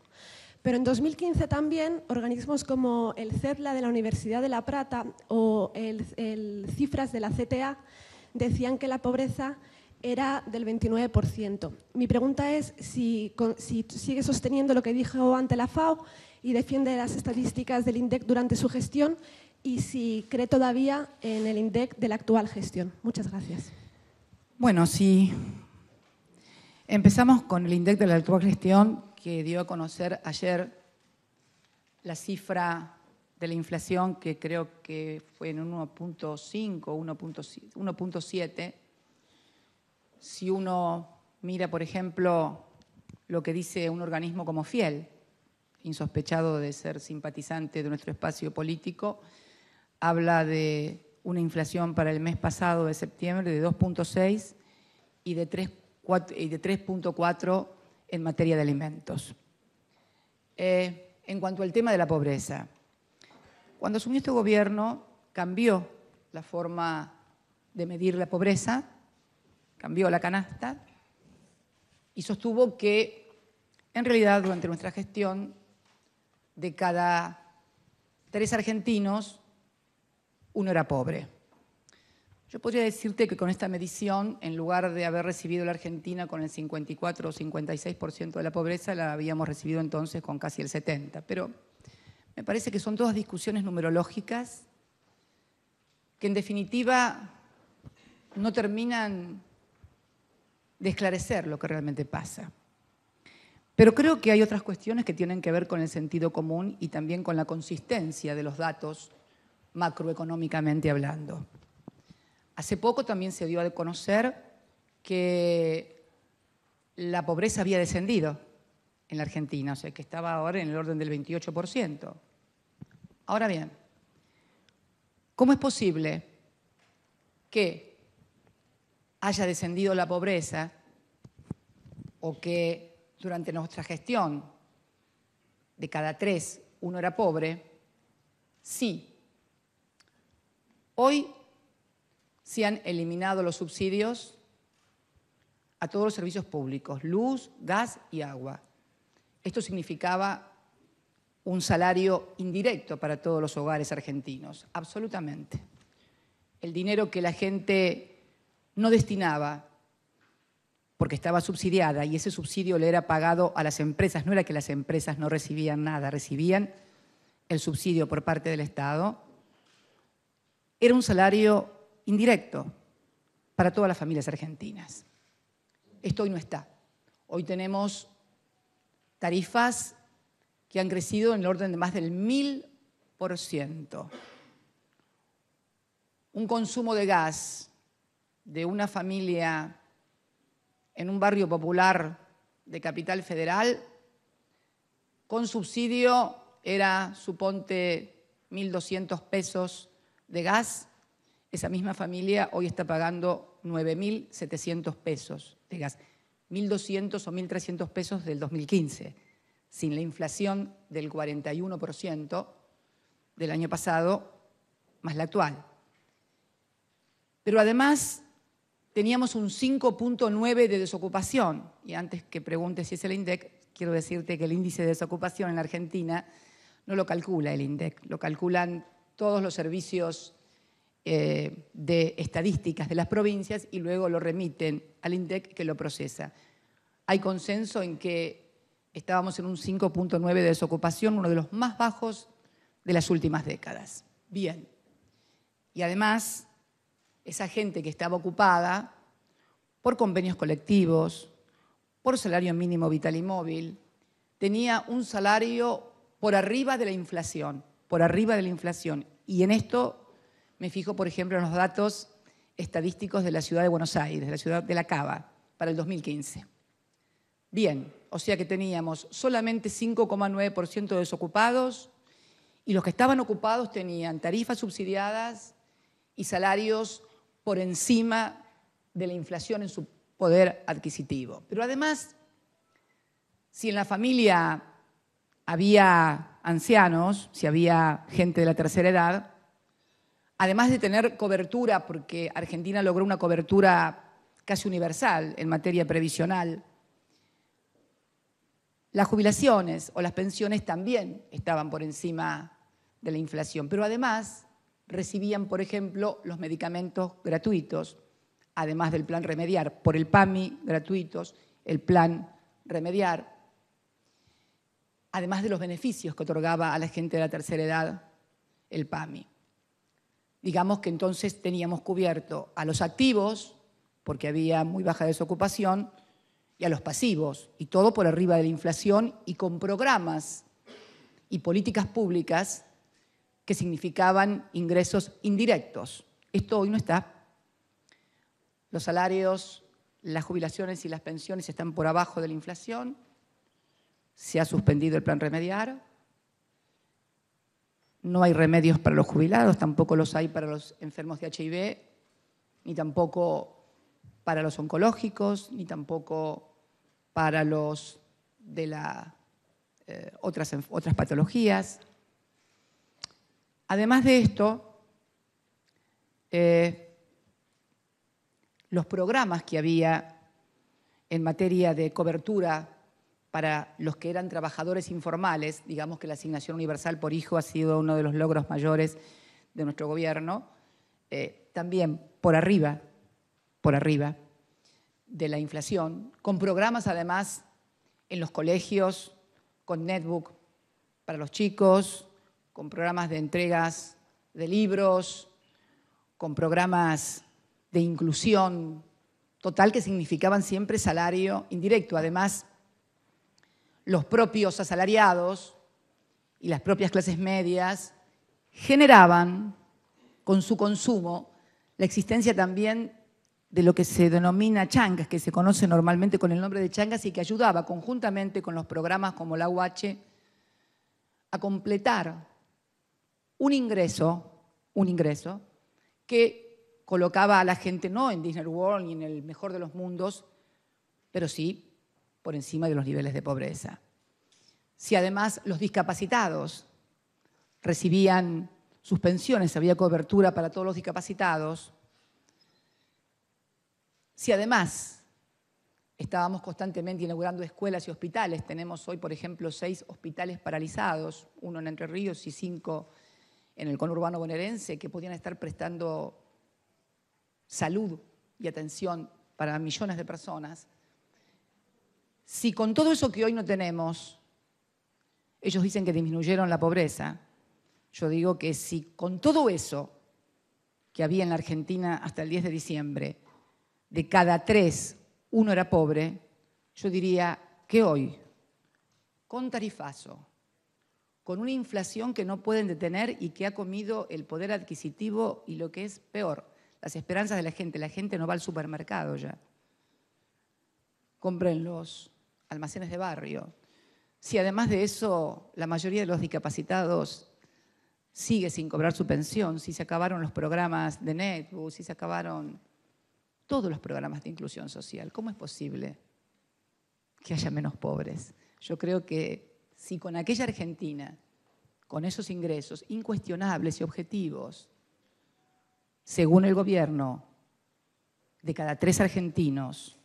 Pero en 2015 también organismos como el CEDLA de la Universidad de La Plata o el Cifras de la CTA decían que la pobreza era del 29%. Mi pregunta es si sigue sosteniendo lo que dijo ante la FAO y defiende las estadísticas del INDEC durante su gestión y si cree todavía en el INDEC de la actual gestión. Muchas gracias. Bueno, si empezamos con el INDEC de la actual gestión, que dio a conocer ayer la cifra de la inflación, que creo que fue en 1.5, 1.7. Si uno mira, por ejemplo, lo que dice un organismo como Fiel, insospechado de ser simpatizante de nuestro espacio político, habla de una inflación para el mes pasado de septiembre de 2.6 y de 3.4 en materia de alimentos. En cuanto al tema de la pobreza, cuando asumió este gobierno cambió la forma de medir la pobreza, cambió la canasta y sostuvo que en realidad durante nuestra gestión de cada 3 argentinos, 1 era pobre. Yo podría decirte que con esta medición, en lugar de haber recibido la Argentina con el 54 o 56% de la pobreza, la habíamos recibido entonces con casi el 70%. Pero me parece que son todas discusiones numerológicas que en definitiva no terminan de esclarecer lo que realmente pasa. Pero creo que hay otras cuestiones que tienen que ver con el sentido común y también con la consistencia de los datos macroeconómicamente hablando. Hace poco también se dio a conocer que la pobreza había descendido en la Argentina, o sea que estaba ahora en el orden del 28%. Ahora bien, ¿cómo es posible que haya descendido la pobreza o que durante nuestra gestión de cada 3, 1 era pobre, si hoy se han eliminado los subsidios a todos los servicios públicos, luz, gas y agua? Esto significaba un salario indirecto para todos los hogares argentinos, absolutamente. El dinero que la gente no destinaba porque estaba subsidiada y ese subsidio le era pagado a las empresas, no era que las empresas no recibían nada, recibían el subsidio por parte del Estado, era un salario indirecto para todas las familias argentinas. Esto hoy no está. Hoy tenemos tarifas que han crecido en el orden de más del 1000%. Un consumo de gas de una familia en un barrio popular de Capital Federal con subsidio era, suponte, 1.200 pesos de gas. Esa misma familia hoy está pagando 9.700 pesos de gas. 1.200 o 1.300 pesos del 2015, sin la inflación del 41% del año pasado, más la actual. Pero además teníamos un 5.9 de desocupación. Y antes que preguntes si es el INDEC, quiero decirte que el índice de desocupación en la Argentina no lo calcula el INDEC, lo calculan todos los servicios de estadísticas de las provincias y luego lo remiten al INDEC que lo procesa. Hay consenso en que estábamos en un 5.9 de desocupación, uno de los más bajos de las últimas décadas. Bien. Y además, esa gente que estaba ocupada por convenios colectivos, por salario mínimo vital y móvil, tenía un salario por arriba de la inflación, por arriba de la inflación. Y en esto me fijo, por ejemplo, en los datos estadísticos de la ciudad de Buenos Aires, de la ciudad de La Cava, para el 2015. Bien, o sea que teníamos solamente 5,9% de desocupados y los que estaban ocupados tenían tarifas subsidiadas y salarios por encima de la inflación en su poder adquisitivo. Pero además, si en la familia había ancianos, si había gente de la tercera edad, además de tener cobertura, porque Argentina logró una cobertura casi universal en materia previsional, las jubilaciones o las pensiones también estaban por encima de la inflación, pero además recibían, por ejemplo, los medicamentos gratuitos, además del plan Remediar, por el PAMI gratuitos, el plan Remediar, además de los beneficios que otorgaba a la gente de la tercera edad el PAMI. Digamos que entonces teníamos cubierto a los activos, porque había muy baja desocupación, y a los pasivos, y todo por arriba de la inflación y con programas y políticas públicas que significaban ingresos indirectos. Esto hoy no está. Los salarios, las jubilaciones y las pensiones están por abajo de la inflación. Se ha suspendido el plan Remediar. No hay remedios para los jubilados, tampoco los hay para los enfermos de HIV, ni tampoco para los oncológicos, ni tampoco para los de otras patologías. Además de esto, los programas que había en materia de cobertura para los que eran trabajadores informales, digamos que la asignación universal por hijo ha sido uno de los logros mayores de nuestro gobierno, también por arriba de la inflación, con programas además en los colegios, con netbook para los chicos, con programas de entregas de libros, con programas de inclusión total que significaban siempre salario indirecto. Además, los propios asalariados y las propias clases medias generaban con su consumo la existencia también de lo que se denomina changas, que se conoce normalmente con el nombre de changas y que ayudaba conjuntamente con los programas como la UH a completar un ingreso que colocaba a la gente no en Disney World ni en el mejor de los mundos, pero sí por encima de los niveles de pobreza. Si además los discapacitados recibían sus pensiones, había cobertura para todos los discapacitados, si además estábamos constantemente inaugurando escuelas y hospitales, tenemos hoy, por ejemplo, 6 hospitales paralizados, 1 en Entre Ríos y 5 en el conurbano bonaerense, que podían estar prestando salud y atención para millones de personas. Si con todo eso que hoy no tenemos, ellos dicen que disminuyeron la pobreza, yo digo que si con todo eso que había en la Argentina hasta el 10 de diciembre, de cada 3, 1 era pobre, yo diría que hoy, con tarifazo, con una inflación que no pueden detener y que ha comido el poder adquisitivo y lo que es peor, las esperanzas de la gente no va al supermercado ya. Compren los almacenes de barrio. Si además de eso la mayoría de los discapacitados sigue sin cobrar su pensión, si se acabaron los programas de netbook, si se acabaron todos los programas de inclusión social, ¿cómo es posible que haya menos pobres? Yo creo que si con aquella Argentina, con esos ingresos incuestionables y objetivos, según el gobierno, de cada 3 argentinos,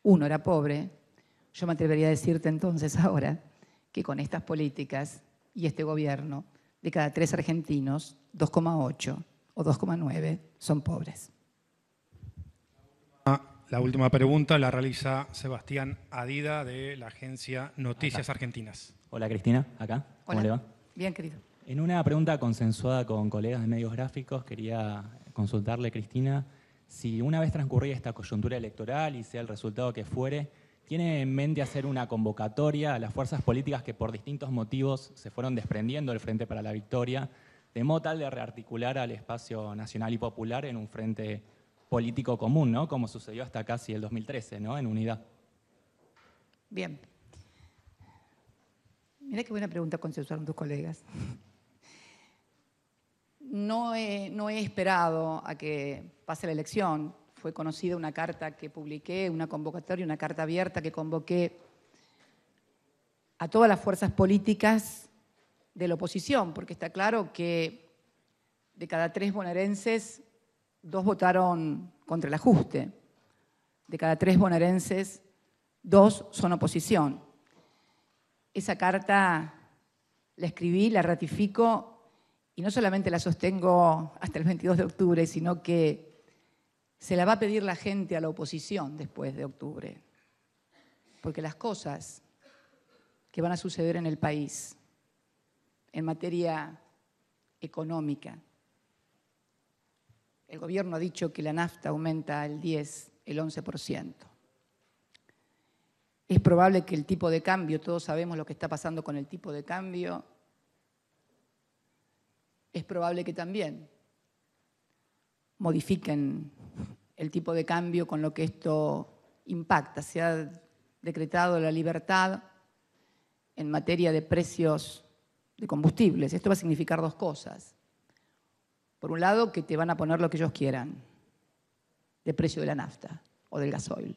1 era pobre, yo me atrevería a decirte entonces ahora que con estas políticas y este gobierno, de cada 3 argentinos, 2,8 o 2,9 son pobres. La última pregunta la realiza Sebastián Adida de la agencia Noticias Argentinas. Hola Cristina, acá. ¿Cómo Hola. le va? Bien, querido. En una pregunta consensuada con colegas de medios gráficos, quería consultarle, Cristina, si una vez transcurrida esta coyuntura electoral y sea el resultado que fuere, ¿tiene en mente hacer una convocatoria a las fuerzas políticas que por distintos motivos se fueron desprendiendo del Frente para la Victoria, de modo tal de rearticular al espacio nacional y popular en un frente político común, ¿no? Como sucedió hasta casi el 2013, ¿no? En unidad. Bien. Mira qué buena pregunta consensuaron tus colegas. No he esperado a que pase la elección. Fue conocida una carta que publiqué, una convocatoria, una carta abierta que convoqué a todas las fuerzas políticas de la oposición, porque está claro que de cada 3 bonaerenses, 2 votaron contra el ajuste. De cada 3 bonaerenses, 2 son oposición. Esa carta la escribí, la ratifico y no solamente la sostengo hasta el 22 de octubre, sino que se la va a pedir la gente a la oposición después de octubre. Porque las cosas que van a suceder en el país en materia económica, el gobierno ha dicho que la nafta aumenta el 10, el 11%. Es probable que el tipo de cambio, todos sabemos lo que está pasando con el tipo de cambio, es probable que también modifiquen el tipo de cambio con lo que esto impacta. Se ha decretado la libertad en materia de precios de combustibles. Esto va a significar 2 cosas. Por un lado, que te van a poner lo que ellos quieran de precio de la nafta o del gasoil.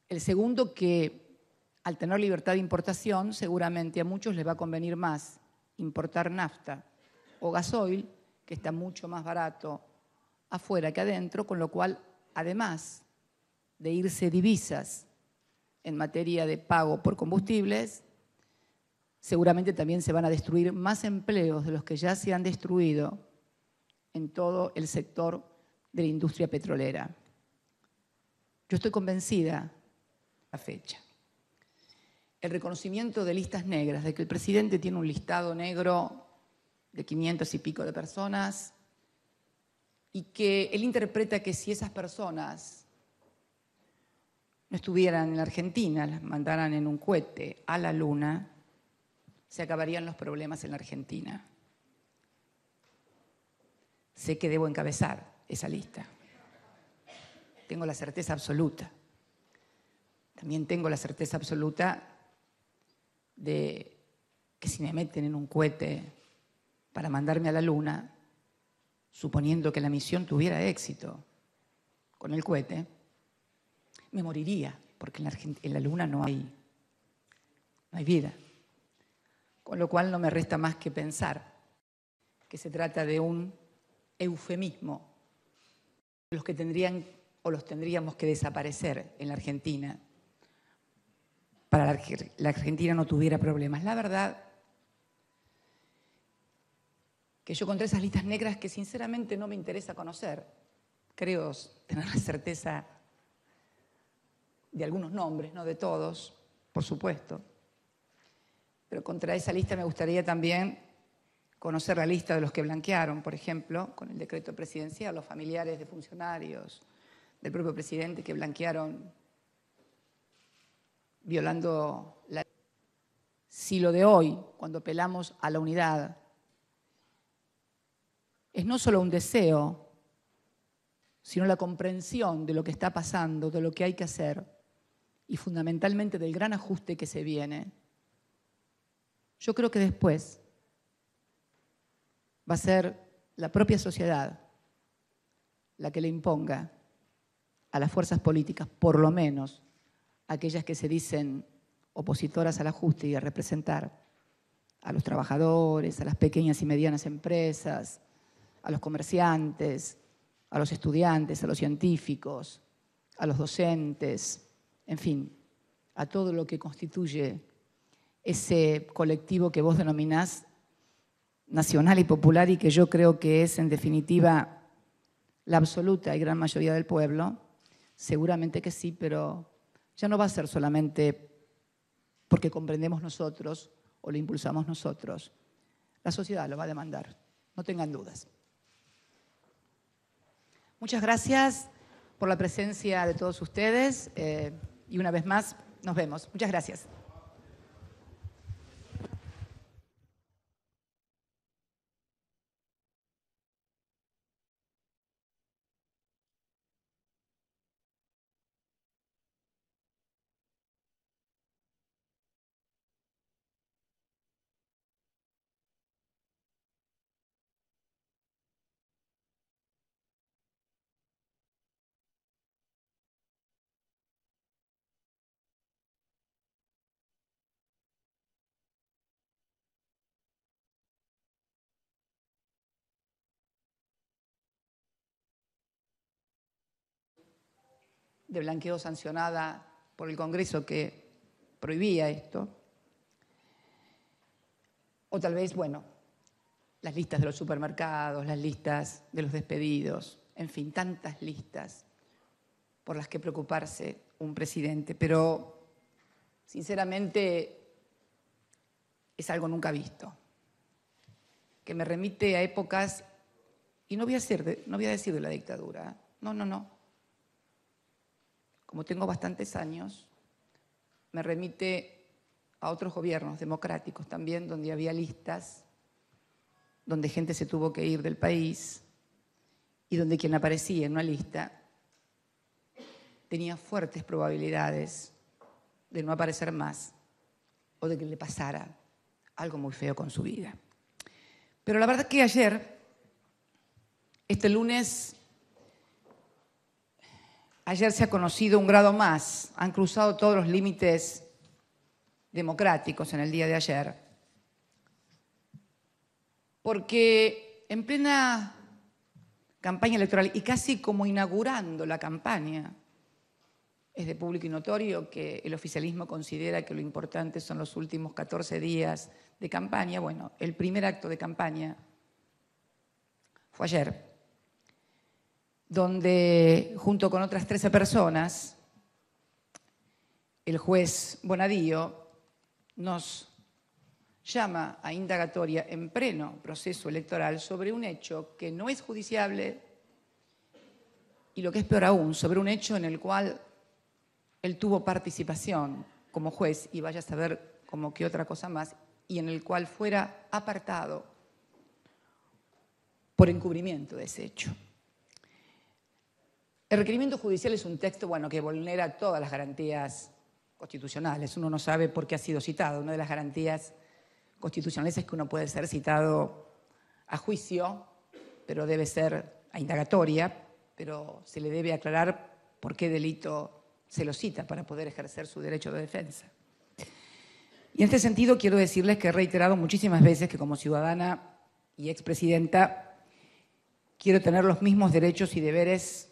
El segundo, que al tener libertad de importación, seguramente a muchos les va a convenir más importar nafta o gasoil, que está mucho más barato afuera que adentro, con lo cual, además de irse divisas en materia de pago por combustibles, seguramente también se van a destruir más empleos de los que ya se han destruido en todo el sector de la industria petrolera. Yo estoy convencida, a fecha, el reconocimiento de listas negras, de que el presidente tiene un listado negro de 500 y pico de personas y que él interpreta que si esas personas no estuvieran en la Argentina, las mandaran en un cohete a la luna, se acabarían los problemas en la Argentina. Sé que debo encabezar esa lista. Tengo la certeza absoluta. También tengo la certeza absoluta de que si me meten en un cohete para mandarme a la luna, suponiendo que la misión tuviera éxito con el cohete, me moriría, porque en la luna no hay vida. Con lo cual no me resta más que pensar que se trata de un eufemismo, los que tendrían o los tendríamos que desaparecer en la Argentina para que la Argentina no tuviera problemas. La verdad que yo contra esas listas negras que sinceramente no me interesa conocer, creo tener la certeza de algunos nombres, no de todos, por supuesto, pero contra esa lista me gustaría también conocer la lista de los que blanquearon, por ejemplo, con el decreto presidencial, los familiares de funcionarios del propio presidente que blanquearon violando la ley. Si lo de hoy, cuando apelamos a la unidad, es no solo un deseo, sino la comprensión de lo que está pasando, de lo que hay que hacer y fundamentalmente del gran ajuste que se viene, yo creo que después va a ser la propia sociedad la que le imponga a las fuerzas políticas, por lo menos aquellas que se dicen opositoras al ajuste y a representar a los trabajadores, a las pequeñas y medianas empresas, a los comerciantes, a los estudiantes, a los científicos, a los docentes, en fin, a todo lo que constituye ese colectivo que vos denominás nacional y popular y que yo creo que es, en definitiva, la absoluta y gran mayoría del pueblo. Seguramente que sí, pero ya no va a ser solamente porque comprendemos nosotros o lo impulsamos nosotros. La sociedad lo va a demandar, no tengan dudas. Muchas gracias por la presencia de todos ustedes y una vez más nos vemos. Muchas gracias. De blanqueo sancionada por el Congreso que prohibía esto. O tal vez, bueno, las listas de los supermercados, las listas de los despedidos, en fin, tantas listas por las que preocuparse un presidente. Pero, sinceramente, es algo nunca visto, que me remite a épocas, y no voy a decir de la dictadura, no. Como tengo bastantes años, me remite a otros gobiernos democráticos también, donde había listas, donde gente se tuvo que ir del país y donde quien aparecía en una lista tenía fuertes probabilidades de no aparecer más o de que le pasara algo muy feo con su vida. Pero la verdad que ayer, este lunes, ayer se ha conocido un grado más, han cruzado todos los límites democráticos en el día de ayer, porque en plena campaña electoral y casi como inaugurando la campaña, es de público y notorio que el oficialismo considera que lo importante son los últimos 14 días de campaña. Bueno, el primer acto de campaña fue ayer, donde junto con otras 13 personas, el juez Bonadío nos llama a indagatoria en pleno proceso electoral sobre un hecho que no es judiciable y, lo que es peor aún, sobre un hecho en el cual él tuvo participación como juez y vaya a saber como qué otra cosa más, y en el cual fuera apartado por encubrimiento de ese hecho. El requerimiento judicial es un texto, bueno, que vulnera todas las garantías constitucionales. Uno no sabe por qué ha sido citado. Una de las garantías constitucionales es que uno puede ser citado a juicio, pero debe ser a indagatoria, pero se le debe aclarar por qué delito se lo cita para poder ejercer su derecho de defensa. Y en este sentido quiero decirles que he reiterado muchísimas veces que como ciudadana y expresidenta quiero tener los mismos derechos y deberes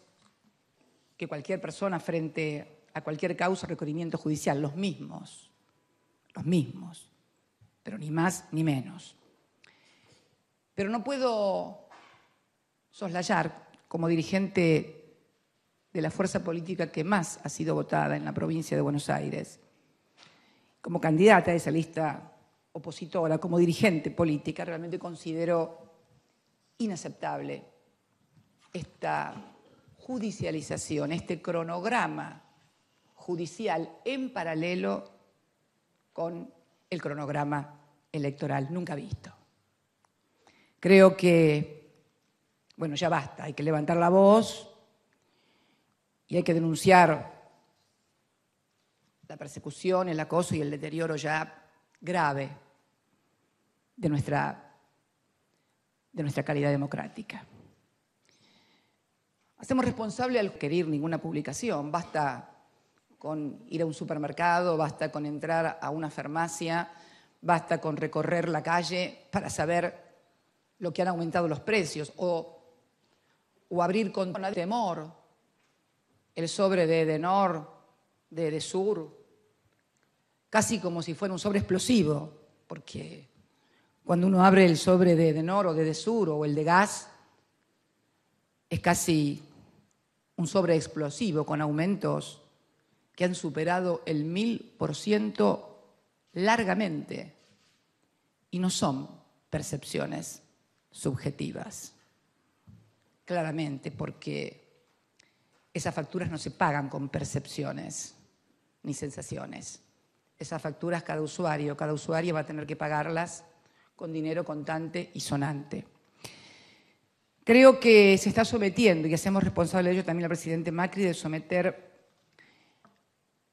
que cualquier persona frente a cualquier causa o requerimiento judicial, los mismos, pero ni más ni menos. Pero no puedo soslayar, como dirigente de la fuerza política que más ha sido votada en la provincia de Buenos Aires, como candidata a esa lista opositora, como dirigente política, realmente considero inaceptable esta judicialización, este cronograma judicial en paralelo con el cronograma electoral nunca visto. Creo que, bueno, ya basta, hay que levantar la voz y hay que denunciar la persecución, el acoso y el deterioro ya grave de nuestra calidad democrática. Hacemos responsable al querer ninguna publicación, basta con ir a un supermercado, basta con entrar a una farmacia, basta con recorrer la calle para saber lo que han aumentado los precios o abrir con temor el sobre de Edenor, de Edesur, casi como si fuera un sobre explosivo, porque cuando uno abre el sobre de Edenor o de Edesur o el de gas, es casi un sobreexplosivo con aumentos que han superado el 1000% largamente, y no son percepciones subjetivas. Claramente, porque esas facturas no se pagan con percepciones ni sensaciones. Esas facturas cada usuaria va a tener que pagarlas con dinero contante y sonante. Creo que se está sometiendo, y hacemos responsable de ello también al presidente Macri, de someter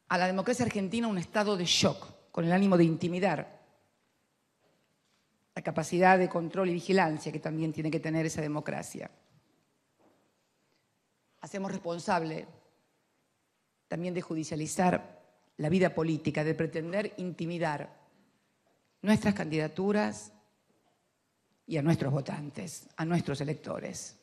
a la democracia argentina a un estado de shock, con el ánimo de intimidar la capacidad de control y vigilancia que también tiene que tener esa democracia. Hacemos responsable también de judicializar la vida política, de pretender intimidar nuestras candidaturas y a nuestros votantes, a nuestros electores.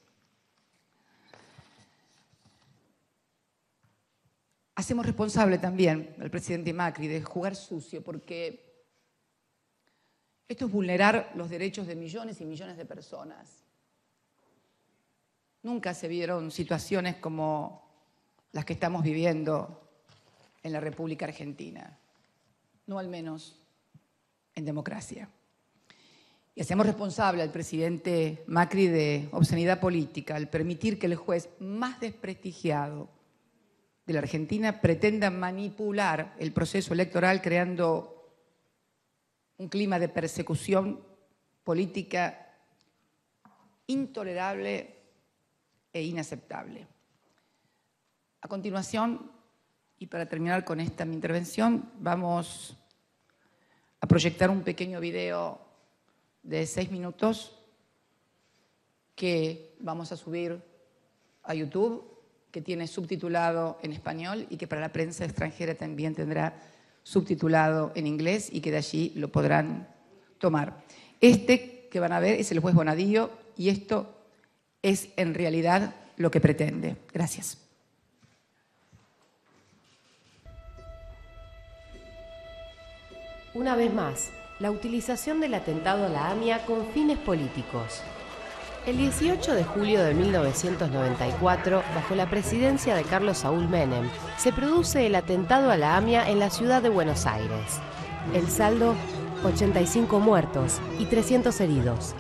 Hacemos responsable también al presidente Macri de jugar sucio, porque esto es vulnerar los derechos de millones y millones de personas. Nunca se vieron situaciones como las que estamos viviendo en la República Argentina, no al menos en democracia. Y hacemos responsable al presidente Macri de obscenidad política al permitir que el juez más desprestigiado de la Argentina pretenda manipular el proceso electoral creando un clima de persecución política intolerable e inaceptable. A continuación, y para terminar con esta mi intervención, vamos a proyectar un pequeño video de 6 minutos que vamos a subir a YouTube, que tiene subtitulado en español y que para la prensa extranjera también tendrá subtitulado en inglés y que de allí lo podrán tomar. Este que van a ver es el juez Bonadío y esto es en realidad lo que pretende. Gracias. Una vez más, la utilización del atentado a la AMIA con fines políticos. El 18 de julio de 1994, bajo la presidencia de Carlos Saúl Menem, se produce el atentado a la AMIA en la ciudad de Buenos Aires. El saldo, 85 muertos y 300 heridos.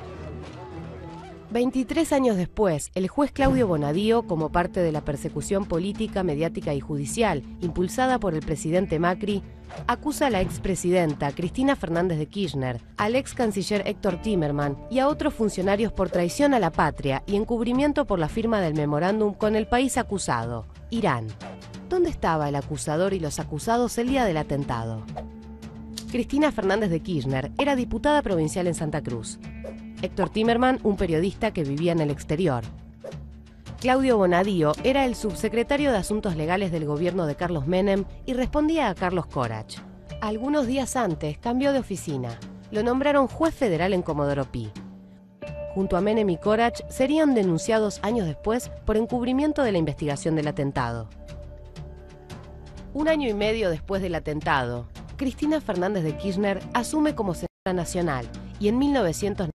23 años después, el juez Claudio Bonadío, como parte de la persecución política, mediática y judicial impulsada por el presidente Macri, acusa a la expresidenta Cristina Fernández de Kirchner, al ex canciller Héctor Timerman y a otros funcionarios por traición a la patria y encubrimiento por la firma del memorándum con el país acusado, Irán. ¿Dónde estaba el acusador y los acusados el día del atentado? Cristina Fernández de Kirchner era diputada provincial en Santa Cruz. Héctor Timerman, un periodista que vivía en el exterior. Claudio Bonadío era el subsecretario de Asuntos Legales del gobierno de Carlos Menem y respondía a Carlos Corach. Algunos días antes cambió de oficina. Lo nombraron juez federal en Comodoro Pi. Junto a Menem y Corach serían denunciados años después por encubrimiento de la investigación del atentado. 1 año y medio después del atentado, Cristina Fernández de Kirchner asume como senadora nacional y en 1996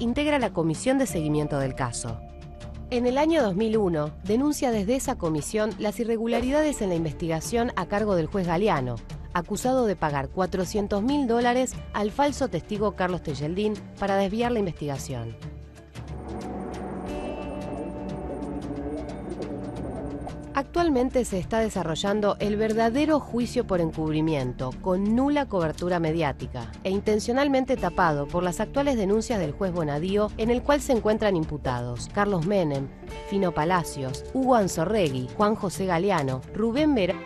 integra la Comisión de Seguimiento del caso. En el año 2001, denuncia desde esa comisión las irregularidades en la investigación a cargo del juez Galeano, acusado de pagar $400.000 al falso testigo Carlos Tejeldín para desviar la investigación. Actualmente se está desarrollando el verdadero juicio por encubrimiento, con nula cobertura mediática e intencionalmente tapado por las actuales denuncias del juez Bonadío, en el cual se encuentran imputados Carlos Menem, Fino Palacios, Hugo Anzorregui, Juan José Galeano, Rubén Vera.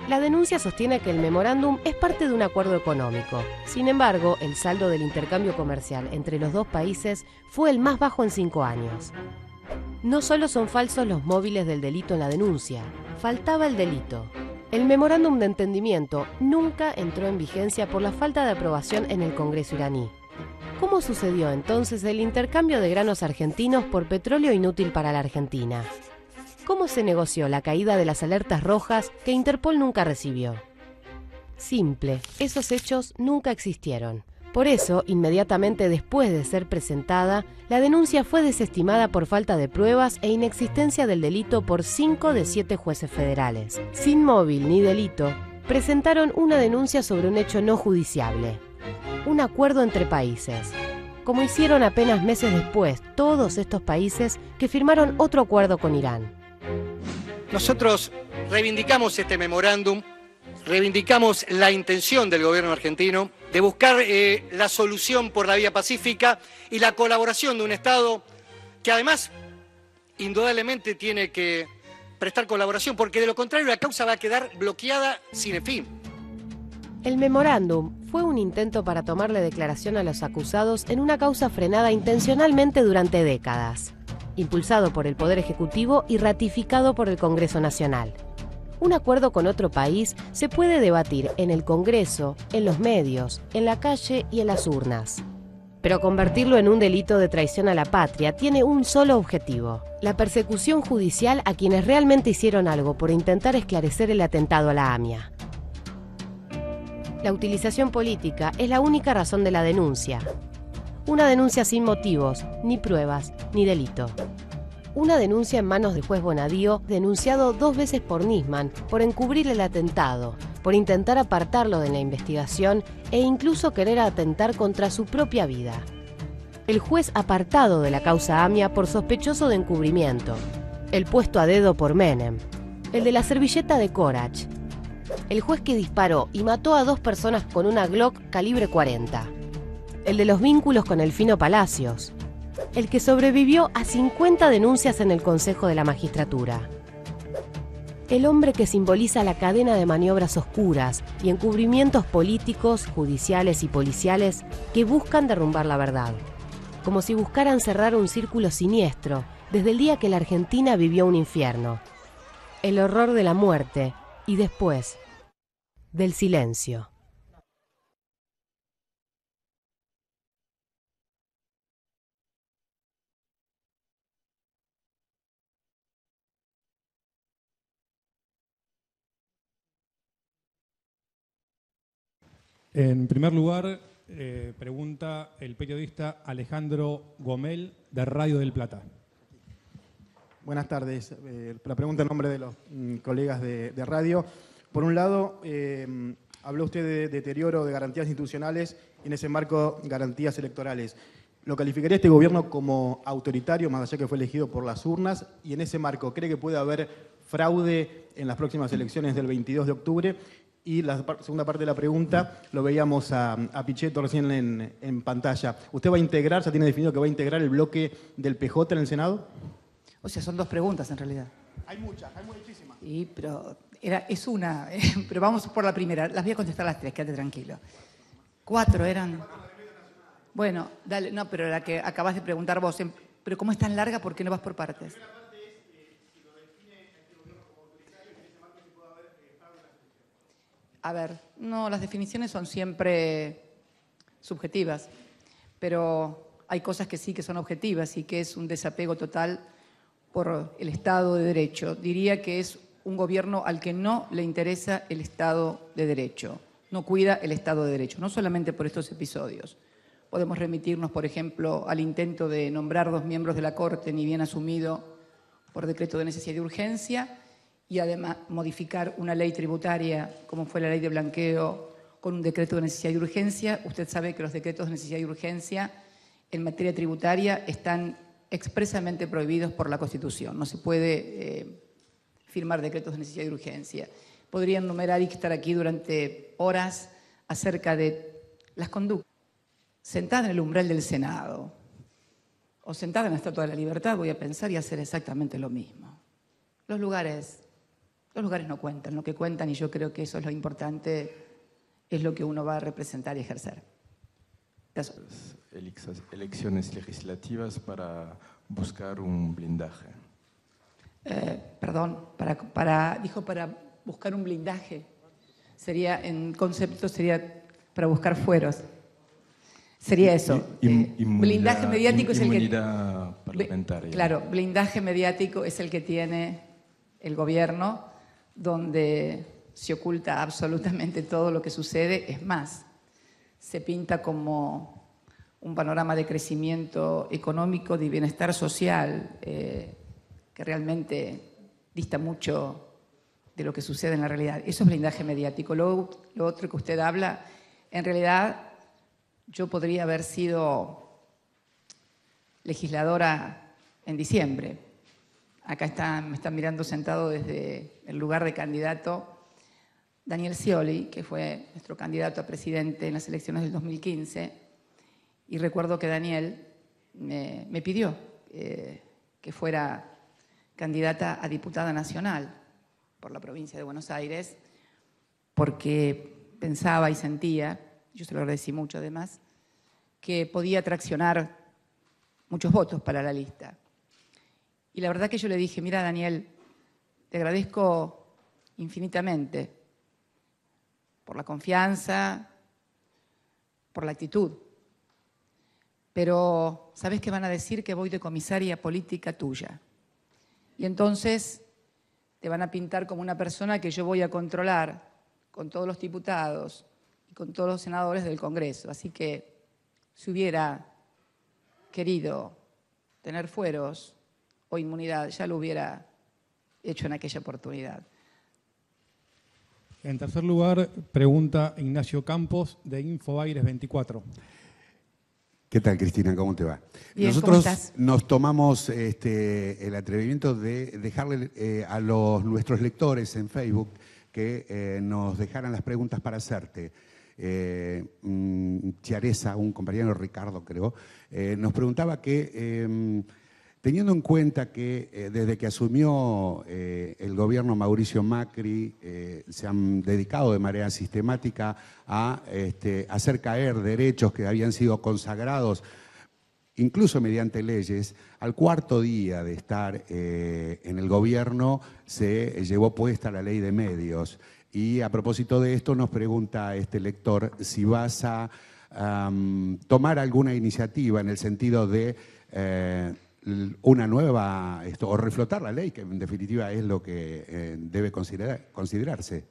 La denuncia sostiene que el memorándum es parte de un acuerdo económico. Sin embargo, el saldo del intercambio comercial entre los dos países fue el más bajo en 5 años. No solo son falsos los móviles del delito en la denuncia, faltaba el delito. El memorándum de entendimiento nunca entró en vigencia por la falta de aprobación en el Congreso iraní. ¿Cómo sucedió entonces el intercambio de granos argentinos por petróleo inútil para la Argentina? ¿Cómo se negoció la caída de las alertas rojas que Interpol nunca recibió? Simple, esos hechos nunca existieron. Por eso, inmediatamente después de ser presentada, la denuncia fue desestimada por falta de pruebas e inexistencia del delito por 5 de 7 jueces federales. Sin móvil ni delito, presentaron una denuncia sobre un hecho no judiciable, un acuerdo entre países, como hicieron apenas meses después todos estos países que firmaron otro acuerdo con Irán. Nosotros reivindicamos este memorándum, reivindicamos la intención del gobierno argentino de buscar la solución por la vía pacífica y la colaboración de un Estado que además indudablemente tiene que prestar colaboración, porque de lo contrario la causa va a quedar bloqueada sin fin. El memorándum fue un intento para tomarle declaración a los acusados en una causa frenada intencionalmente durante décadas, impulsado por el Poder Ejecutivo y ratificado por el Congreso Nacional. Un acuerdo con otro país se puede debatir en el Congreso, en los medios, en la calle y en las urnas. Pero convertirlo en un delito de traición a la patria tiene un solo objetivo: la persecución judicial a quienes realmente hicieron algo por intentar esclarecer el atentado a la AMIA. La utilización política es la única razón de la denuncia. Una denuncia sin motivos, ni pruebas, ni delito. Una denuncia en manos del juez Bonadío, denunciado 2 veces por Nisman por encubrir el atentado, por intentar apartarlo de la investigación e incluso querer atentar contra su propia vida. El juez apartado de la causa AMIA por sospechoso de encubrimiento. El puesto a dedo por Menem. El de la servilleta de Corach. El juez que disparó y mató a 2 personas con una Glock calibre 40. El de los vínculos con Elfino Palacios. El que sobrevivió a 50 denuncias en el Consejo de la Magistratura. El hombre que simboliza la cadena de maniobras oscuras y encubrimientos políticos, judiciales y policiales que buscan derrumbar la verdad. Como si buscaran cerrar un círculo siniestro desde el día que la Argentina vivió un infierno. El horror de la muerte y después del silencio. En primer lugar, pregunta el periodista Alejandro Gomel, de Radio del Plata. Buenas tardes. La pregunta en nombre de los colegas de radio. Por un lado, habló usted de deterioro de garantías institucionales y en ese marco garantías electorales. ¿Lo calificaría este gobierno como autoritario, más allá que fue elegido por las urnas? Y en ese marco, ¿cree que puede haber fraude en las próximas elecciones del 22 de octubre? Y la segunda parte de la pregunta, lo veíamos a Pichetto recién en pantalla. ¿Usted va a integrar, ya tiene definido que va a integrar el bloque del PJ en el Senado? O sea, son 2 preguntas en realidad. Hay muchas, hay muchísimas. Sí, pero es una. Pero vamos por la primera. Las voy a contestar las 3, quédate tranquilo. 4 eran. Bueno, dale, no, pero la que acabas de preguntar vos. Pero como es tan larga, ¿por qué no vas por partes? A ver, no, las definiciones son siempre subjetivas, pero hay cosas que sí que son objetivas y que es un desapego total por el Estado de Derecho. Diría que es un gobierno al que no le interesa el Estado de Derecho, no cuida el Estado de Derecho, no solamente por estos episodios. Podemos remitirnos, por ejemplo, al intento de nombrar 2 miembros de la Corte, ni bien asumido por decreto de necesidad y urgencia, y además modificar una ley tributaria, como fue la ley de blanqueo, con un decreto de necesidad y urgencia. Usted sabe que los decretos de necesidad y urgencia en materia tributaria están expresamente prohibidos por la Constitución. No se puede firmar decretos de necesidad y urgencia. Podría enumerar y estar aquí durante horas acerca de las conductas. Sentada en el umbral del Senado o sentada en la Estatua de la Libertad, voy a pensar y hacer exactamente lo mismo. Los lugares no cuentan, lo que cuentan, y yo creo que eso es lo importante, es lo que uno va a representar y ejercer. Elecciones legislativas para buscar un blindaje. Perdón, dijo para buscar un blindaje. Sería, en concepto, sería para buscar fueros. Sería eso. Blindaje mediático es el que... Inmunidad parlamentaria. Claro, blindaje mediático es el que tiene el gobierno, donde se oculta absolutamente todo lo que sucede. Es más, se pinta como un panorama de crecimiento económico, de bienestar social, que realmente dista mucho de lo que sucede en la realidad. Eso es blindaje mediático. Lo otro que usted habla, en realidad yo podría haber sido legisladora en diciembre. Acá me están mirando sentado desde el lugar de candidato Daniel Scioli, que fue nuestro candidato a presidente en las elecciones del 2015, y recuerdo que Daniel me pidió que fuera candidata a diputada nacional por la provincia de Buenos Aires, porque pensaba y sentía, yo se lo agradecí mucho además, que podía traccionar muchos votos para la lista. Y la verdad que yo le dije, mira Daniel, te agradezco infinitamente por la confianza, por la actitud, pero ¿sabes qué van a decir? Que voy de comisaria política tuya. Y entonces te van a pintar como una persona que yo voy a controlar con todos los diputados y con todos los senadores del Congreso. Así que si hubiera querido tener fueros o inmunidad, ya lo hubiera hecho en aquella oportunidad. En tercer lugar, pregunta Ignacio Campos de Infobaires 24. ¿Qué tal, Cristina? ¿Cómo te va? Bien, nosotros ¿cómo estás? nos tomamos el atrevimiento de dejarle a nuestros lectores en Facebook que nos dejaran las preguntas para hacerte. Chiaresa, un compañero Ricardo, creo, nos preguntaba que, teniendo en cuenta que desde que asumió el gobierno Mauricio Macri, se han dedicado de manera sistemática a hacer caer derechos que habían sido consagrados, incluso mediante leyes, al cuarto día de estar en el gobierno se llevó puesta la ley de medios. Y a propósito de esto nos pregunta este lector si vas a tomar alguna iniciativa en el sentido de una nueva, o reflotar la ley, que en definitiva es lo que debe considerarse.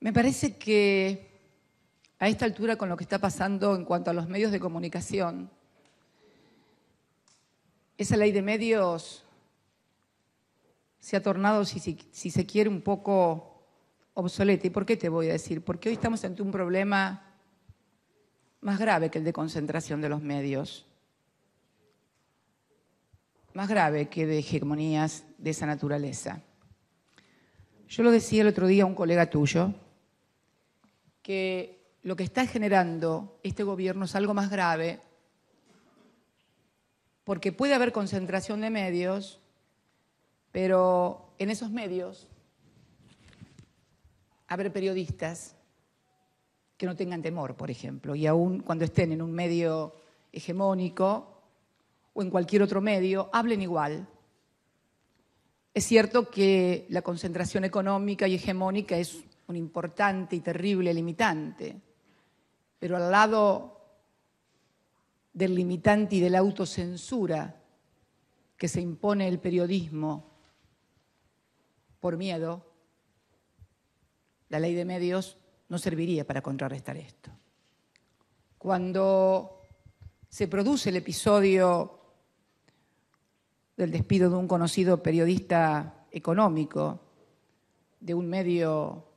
Me parece que a esta altura, con lo que está pasando en cuanto a los medios de comunicación, esa ley de medios se ha tornado, si se quiere, un poco obsoleta. ¿Y por qué te voy a decir? Porque hoy estamos ante un problema más grave que el de concentración de los medios, más grave que de hegemonías de esa naturaleza. Yo lo decía el otro día a un colega tuyo, que lo que está generando este gobierno es algo más grave, porque puede haber concentración de medios, pero en esos medios haber periodistas que no tengan temor, por ejemplo, y aún cuando estén en un medio hegemónico o en cualquier otro medio, hablen igual. Es cierto que la concentración económica y hegemónica es un importante y terrible limitante, pero al lado del limitante y de la autocensura que se impone el periodismo por miedo, la ley de medios no serviría para contrarrestar esto. Cuando se produce el episodio del despido de un conocido periodista económico de un medio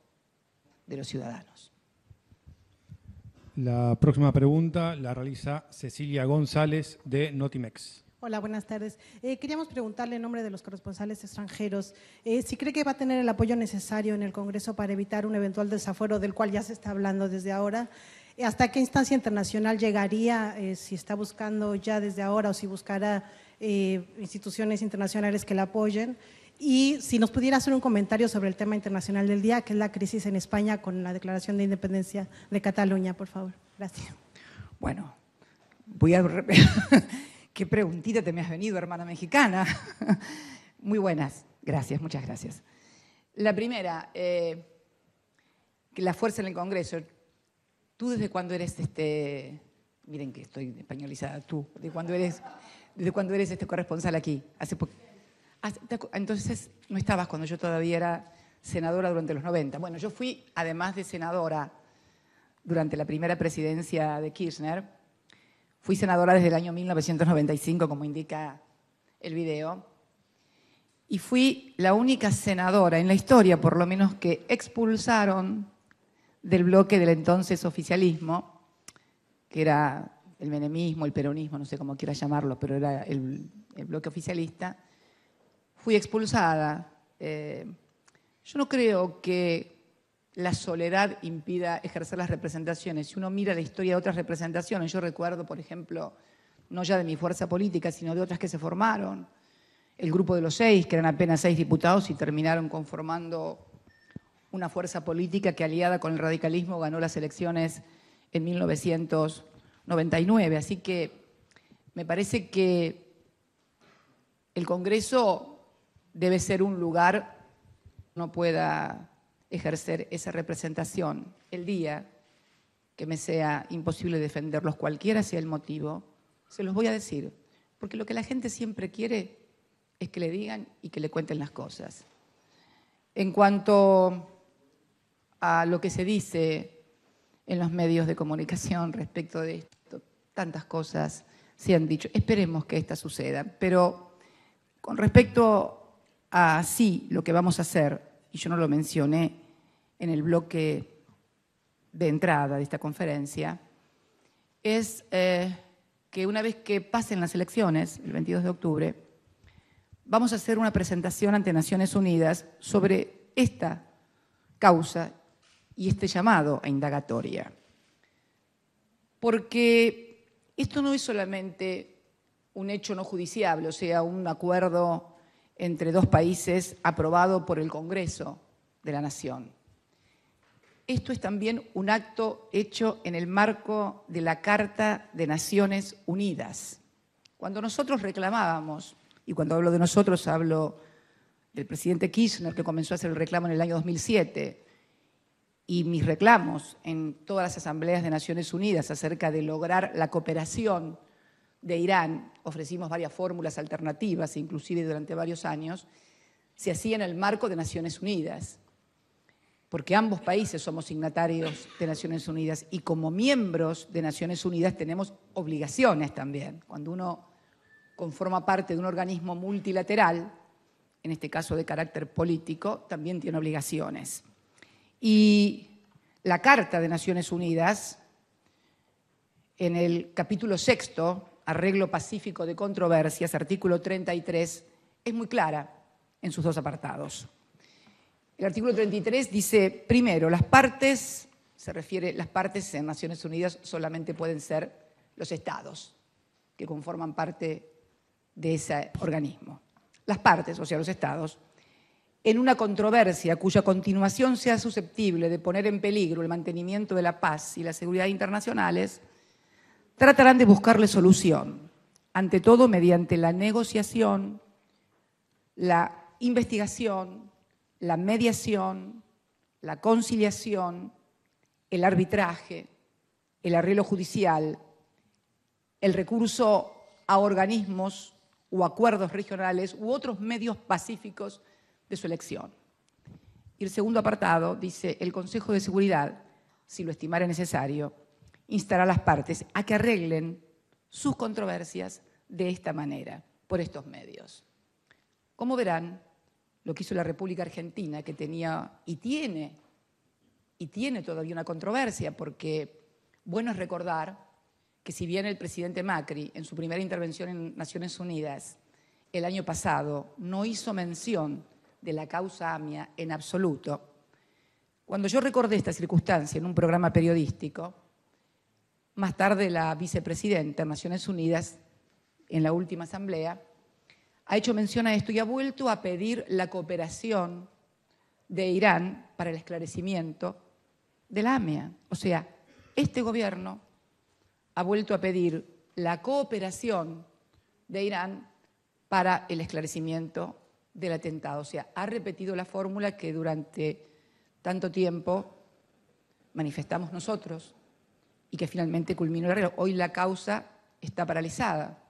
de los ciudadanos. La próxima pregunta la realiza Cecilia González de Notimex. Hola, buenas tardes. Queríamos preguntarle en nombre de los corresponsales extranjeros si cree que va a tener el apoyo necesario en el Congreso para evitar un eventual desafuero del cual ya se está hablando desde ahora. ¿Hasta qué instancia internacional llegaría, si está buscando ya desde ahora o si buscará instituciones internacionales que la apoyen? Y si nos pudiera hacer un comentario sobre el tema internacional del día, que es la crisis en España con la declaración de independencia de Cataluña, por favor. Gracias. Bueno, voy a... Qué preguntita te me has venido, hermana mexicana. Muy buenas, gracias, muchas gracias. La primera, que la fuerza en el Congreso. ¿Tú desde cuándo eres miren que estoy españolizada, tú, ¿desde cuándo eres corresponsal aquí? Entonces no estabas cuando yo todavía era senadora durante los 90. Bueno, yo fui, además de senadora durante la primera presidencia de Kirchner. Fui senadora desde el año 1995, como indica el video, y fui la única senadora en la historia, por lo menos, que expulsaron del bloque del entonces oficialismo, que era el menemismo, el peronismo, no sé cómo quiera llamarlo, pero era el bloque oficialista. Fui expulsada. Yo no creo que la soledad impida ejercer las representaciones. Si uno mira la historia de otras representaciones, yo recuerdo, por ejemplo, no ya de mi fuerza política, sino de otras que se formaron, el grupo de los 6, que eran apenas 6 diputados y terminaron conformando una fuerza política que, aliada con el radicalismo, ganó las elecciones en 1999. Así que me parece que el Congreso debe ser un lugar que no pueda ejercer esa representación. El día que me sea imposible defenderlos, cualquiera sea el motivo, se los voy a decir, porque lo que la gente siempre quiere es que le digan y que le cuenten las cosas. En cuanto a lo que se dice en los medios de comunicación respecto de esto, tantas cosas se han dicho. Esperemos que esta suceda, pero con respecto a sí, lo que vamos a hacer, y yo no lo mencioné en el bloque de entrada de esta conferencia, es que una vez que pasen las elecciones, el 22 de octubre, vamos a hacer una presentación ante Naciones Unidas sobre esta causa y este llamado a indagatoria. Porque esto no es solamente un hecho no judiciable, o sea, un acuerdo entre dos países aprobado por el Congreso de la Nación. Esto es también un acto hecho en el marco de la Carta de Naciones Unidas. Cuando nosotros reclamábamos, y cuando hablo de nosotros hablo del presidente Kirchner, que comenzó a hacer el reclamo en el año 2007, y mis reclamos en todas las asambleas de Naciones Unidas acerca de lograr la cooperación de Irán, ofrecimos varias fórmulas alternativas, inclusive durante varios años, se hacía en el marco de Naciones Unidas, porque ambos países somos signatarios de Naciones Unidas y como miembros de Naciones Unidas tenemos obligaciones también. Cuando uno conforma parte de un organismo multilateral, en este caso de carácter político, también tiene obligaciones. Y la Carta de Naciones Unidas, en el capítulo 6, Arreglo Pacífico de Controversias, artículo 33, es muy clara en sus dos apartados. El artículo 33 dice, primero, las partes en Naciones Unidas solamente pueden ser los estados que conforman parte de ese organismo. Las partes, o sea, los estados, en una controversia cuya continuación sea susceptible de poner en peligro el mantenimiento de la paz y la seguridad internacionales, tratarán de buscarle solución, ante todo mediante la negociación, la investigación, la mediación, la conciliación, el arbitraje, el arreglo judicial, el recurso a organismos o acuerdos regionales u otros medios pacíficos de su elección. Y el segundo apartado dice, el Consejo de Seguridad, si lo estimare necesario, instará a las partes a que arreglen sus controversias de esta manera, por estos medios. Como verán, lo que hizo la República Argentina, que tenía y tiene todavía una controversia, porque bueno es recordar que si bien el presidente Macri, en su primera intervención en Naciones Unidas el año pasado, no hizo mención de la causa AMIA en absoluto, cuando yo recordé esta circunstancia en un programa periodístico, más tarde la vicepresidenta de Naciones Unidas, en la última asamblea, ha hecho mención a esto y ha vuelto a pedir la cooperación de Irán para el esclarecimiento de la AMIA. O sea, este gobierno ha vuelto a pedir la cooperación de Irán para el esclarecimiento del atentado. O sea, ha repetido la fórmula que durante tanto tiempo manifestamos nosotros y que finalmente culminó el arreglo. Hoy la causa está paralizada,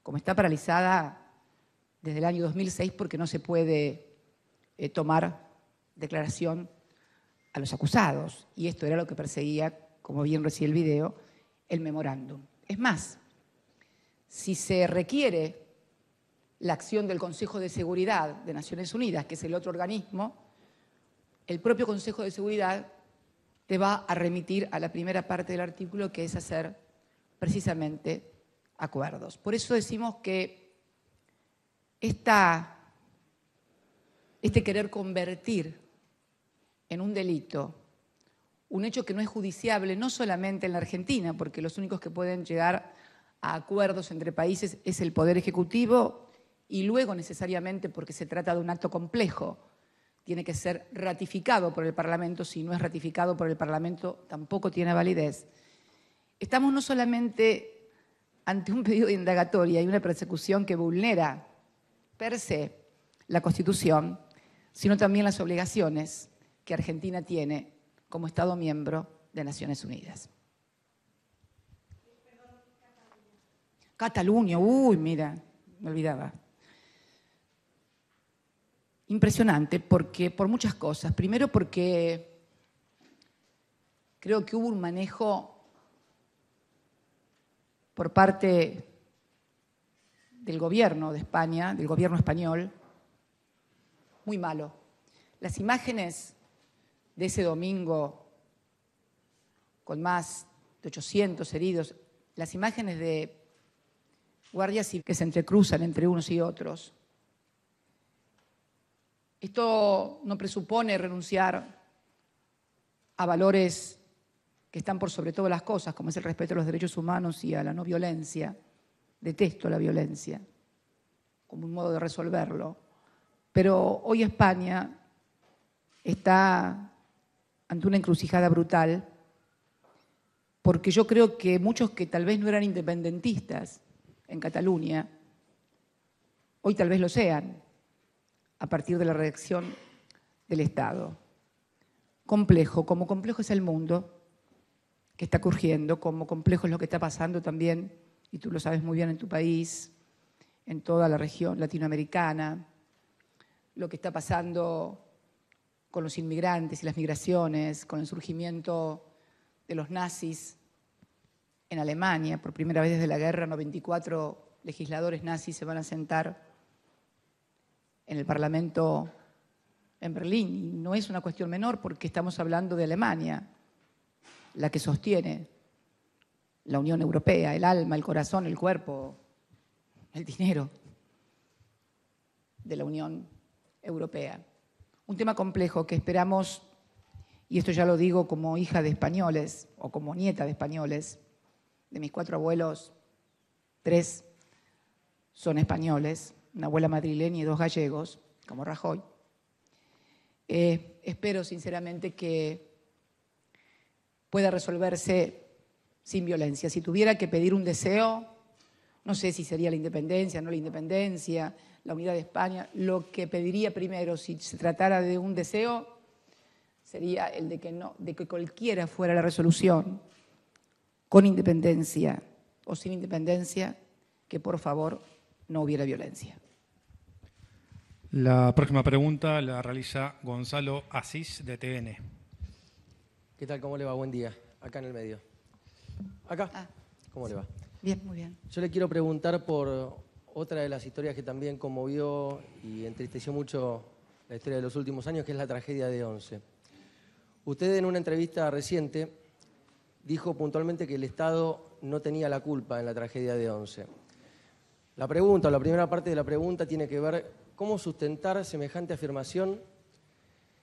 como está paralizada desde el año 2006 porque no se puede tomar declaración a los acusados. Y esto era lo que perseguía como bien recibe el video, el memorándum. Es más, si se requiere la acción del Consejo de Seguridad de Naciones Unidas, que es el otro organismo, el propio Consejo de Seguridad te va a remitir a la primera parte del artículo, que es hacer precisamente acuerdos. Por eso decimos que este querer convertir en un delito un hecho que no es judiciable, no solamente en la Argentina, porque los únicos que pueden llegar a acuerdos entre países es el Poder Ejecutivo, y luego necesariamente, porque se trata de un acto complejo, tiene que ser ratificado por el Parlamento. Si no es ratificado por el Parlamento, tampoco tiene validez. Estamos no solamente ante un pedido de indagatoria y una persecución que vulnera per se la Constitución, sino también las obligaciones que Argentina tiene como Estado miembro de Naciones Unidas. Cataluña, uy, mira, me olvidaba. Impresionante, porque por muchas cosas. Primero porque creo que hubo un manejo por parte del gobierno de España, del gobierno español, muy malo. Las imágenes de ese domingo, con más de 800 heridos, las imágenes de guardias que se entrecruzan entre unos y otros. Esto no presupone renunciar a valores que están por sobre todas las cosas, como es el respeto a los derechos humanos y a la no violencia. Detesto la violencia como un modo de resolverlo. Pero hoy España está ante una encrucijada brutal, porque yo creo que muchos que tal vez no eran independentistas en Cataluña, hoy tal vez lo sean, a partir de la reacción del Estado. Complejo, como complejo es el mundo que está ocurriendo, como complejo es lo que está pasando también, y tú lo sabes muy bien, en tu país, en toda la región latinoamericana, lo que está pasando con los inmigrantes y las migraciones, con el surgimiento de los nazis en Alemania. Por primera vez desde la guerra, 94 legisladores nazis se van a sentar en el Parlamento en Berlín. Y no es una cuestión menor, porque estamos hablando de Alemania, la que sostiene la Unión Europea, el alma, el corazón, el cuerpo, el dinero de la Unión Europea. Un tema complejo que esperamos, y esto ya lo digo como hija de españoles o como nieta de españoles, de mis 4 abuelos, 3 son españoles, una abuela madrileña y 2 gallegos, como Rajoy. Espero sinceramente que pueda resolverse sin violencia. Si tuviera que pedir un deseo, no sé si sería la independencia, no la independencia, la unidad de España. Lo que pediría primero, si se tratara de un deseo, sería el de que cualquiera fuera la resolución, con independencia o sin independencia, que por favor no hubiera violencia. La próxima pregunta la realiza Gonzalo Asís, de TN. ¿Qué tal? ¿Cómo le va? Buen día. Acá en el medio. ¿Acá? ¿Cómo le va? Bien, muy bien. Yo le quiero preguntar por otra de las historias que también conmovió y entristeció mucho la historia de los últimos años, que es la tragedia de Once. Usted en una entrevista reciente dijo puntualmente que el Estado no tenía la culpa en la tragedia de Once. La primera parte de la pregunta tiene que ver cómo sustentar semejante afirmación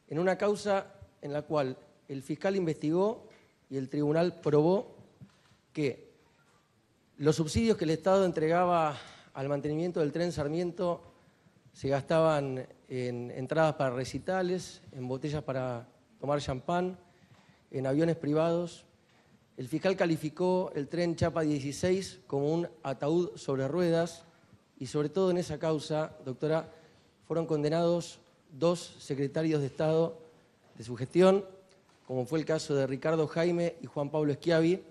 en una causa en la cual el fiscal investigó y el tribunal probó que los subsidios que el Estado entregaba al mantenimiento del tren Sarmiento se gastaban en entradas para recitales, en botellas para tomar champán, en aviones privados. El fiscal calificó el tren Chapa 16 como un ataúd sobre ruedas y sobre todo en esa causa, doctora, fueron condenados 2 secretarios de Estado de su gestión, como fue el caso de Ricardo Jaime y Juan Pablo Schiavi,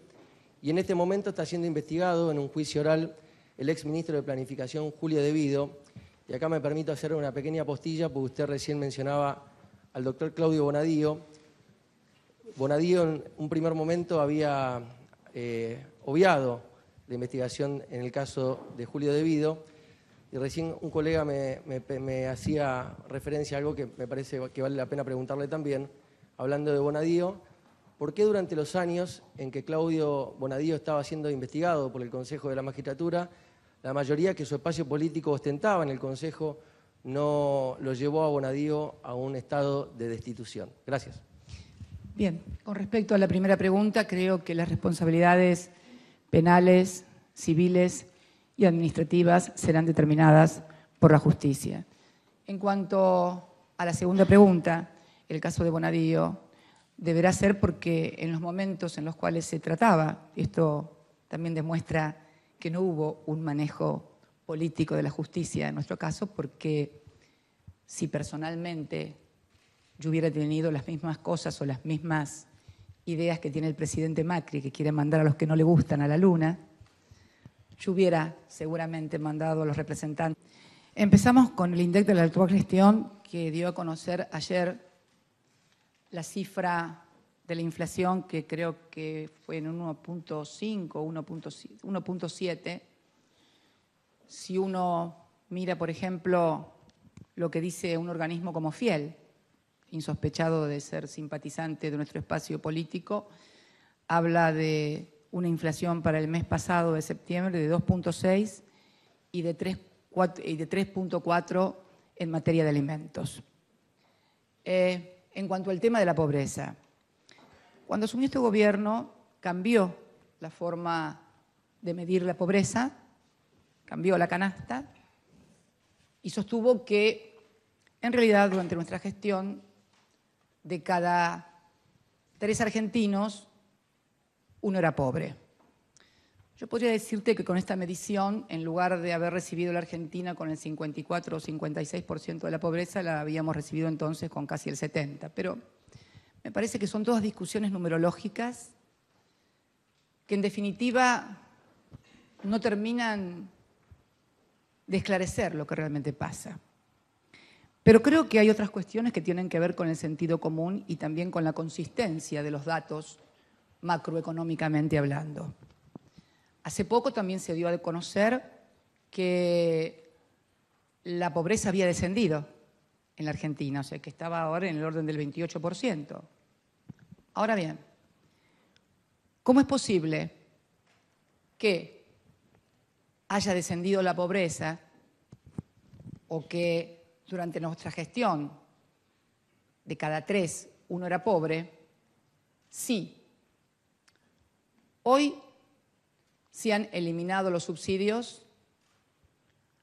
y en este momento está siendo investigado en un juicio oral el exministro de Planificación, Julio De Vido, y acá me permito hacer una pequeña postilla, porque usted recién mencionaba al doctor Claudio Bonadío. Bonadío en un primer momento había obviado la investigación en el caso de Julio De Vido, y recién un colega me hacía referencia a algo que me parece que vale la pena preguntarle también, hablando de Bonadío. ¿Por qué durante los años en que Claudio Bonadío estaba siendo investigado por el Consejo de la Magistratura, la mayoría que su espacio político ostentaba en el Consejo no lo llevó a Bonadío a un estado de destitución? Gracias. Bien, con respecto a la primera pregunta, creo que las responsabilidades penales, civiles y administrativas serán determinadas por la justicia. En cuanto a la segunda pregunta, el caso de Bonadío deberá ser porque en los momentos en los cuales se trataba, esto también demuestra que no hubo un manejo político de la justicia en nuestro caso, porque si personalmente yo hubiera tenido las mismas cosas o las mismas ideas que tiene el presidente Macri, que quiere mandar a los que no le gustan a la luna, yo hubiera seguramente mandado a los representantes. Empezamos con el INDEC de la actual gestión, que dio a conocer ayer la cifra de la inflación, que creo que fue en 1.5, 1.7. Si uno mira, por ejemplo, lo que dice un organismo como Fiel, insospechado de ser simpatizante de nuestro espacio político, habla de una inflación para el mes pasado de septiembre de 2.6 y de 3.4 en materia de alimentos. En cuanto al tema de la pobreza, cuando asumió este gobierno cambió la forma de medir la pobreza, cambió la canasta y sostuvo que en realidad durante nuestra gestión de cada 3 argentinos, 1 era pobre. Yo podría decirte que con esta medición, en lugar de haber recibido la Argentina con el 54 o 56% de la pobreza, la habíamos recibido entonces con casi el 70%. Pero me parece que son todas discusiones numerológicas que en definitiva no terminan de esclarecer lo que realmente pasa. Pero creo que hay otras cuestiones que tienen que ver con el sentido común y también con la consistencia de los datos macroeconómicamente hablando. Hace poco también se dio a conocer que la pobreza había descendido en la Argentina, o sea que estaba ahora en el orden del 28%. Ahora bien, ¿cómo es posible que haya descendido la pobreza o que durante nuestra gestión de cada 3, 1 era pobre, si hoy se han eliminado los subsidios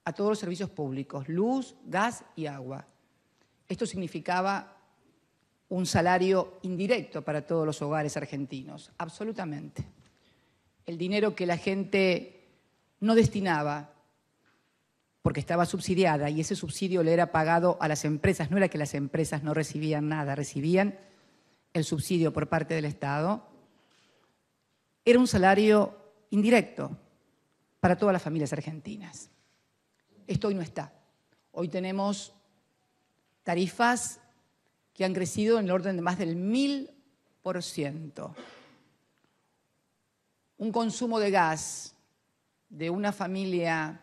a todos los servicios públicos, luz, gas y agua? Esto significaba un salario indirecto para todos los hogares argentinos, absolutamente. El dinero que la gente no destinaba porque estaba subsidiada y ese subsidio le era pagado a las empresas, no era que las empresas no recibían nada, recibían el subsidio por parte del Estado, era un salario indirecto para todas las familias argentinas. Esto hoy no está. Hoy tenemos tarifas que han crecido en el orden de más del 1000%. Un consumo de gas de una familia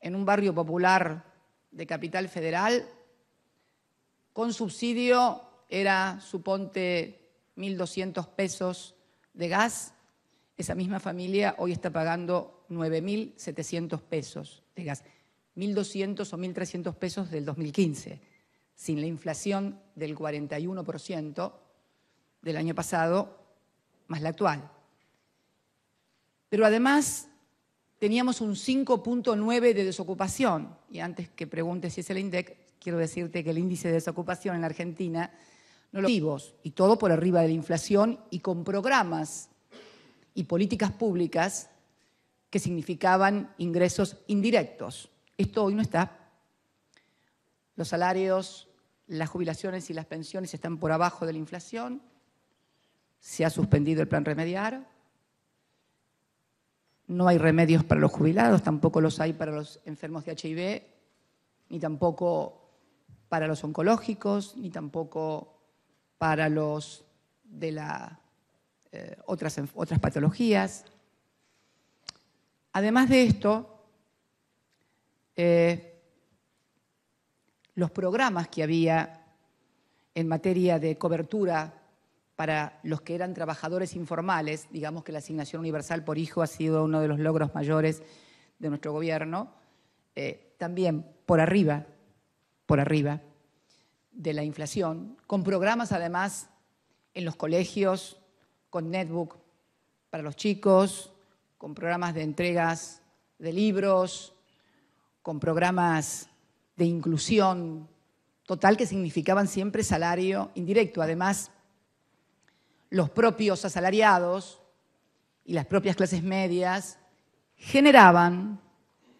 en un barrio popular de Capital Federal, con subsidio era, suponte, 1.200 pesos de gas. Esa misma familia hoy está pagando 9.700 pesos de gas. 1.200 o 1.300 pesos del 2015, sin la inflación del 41% del año pasado, más la actual. Pero además teníamos un 5.9 de desocupación. Y antes que preguntes si es el INDEC, quiero decirte que el índice de desocupación en la Argentina no lo vivos, y todo por arriba de la inflación y con programas y políticas públicas que significaban ingresos indirectos. Esto hoy no está. Los salarios, las jubilaciones y las pensiones están por abajo de la inflación. Se ha suspendido el plan Remediar. No hay remedios para los jubilados, tampoco los hay para los enfermos de HIV, ni tampoco para los oncológicos, ni tampoco para los de otras patologías. Además de esto, los programas que había en materia de cobertura para los que eran trabajadores informales, digamos que la asignación universal por hijo ha sido uno de los logros mayores de nuestro gobierno, también por arriba de la inflación, con programas además en los colegios, con netbook para los chicos, con programas de entregas de libros, con programas de inclusión total que significaban siempre salario indirecto. Además, los propios asalariados y las propias clases medias generaban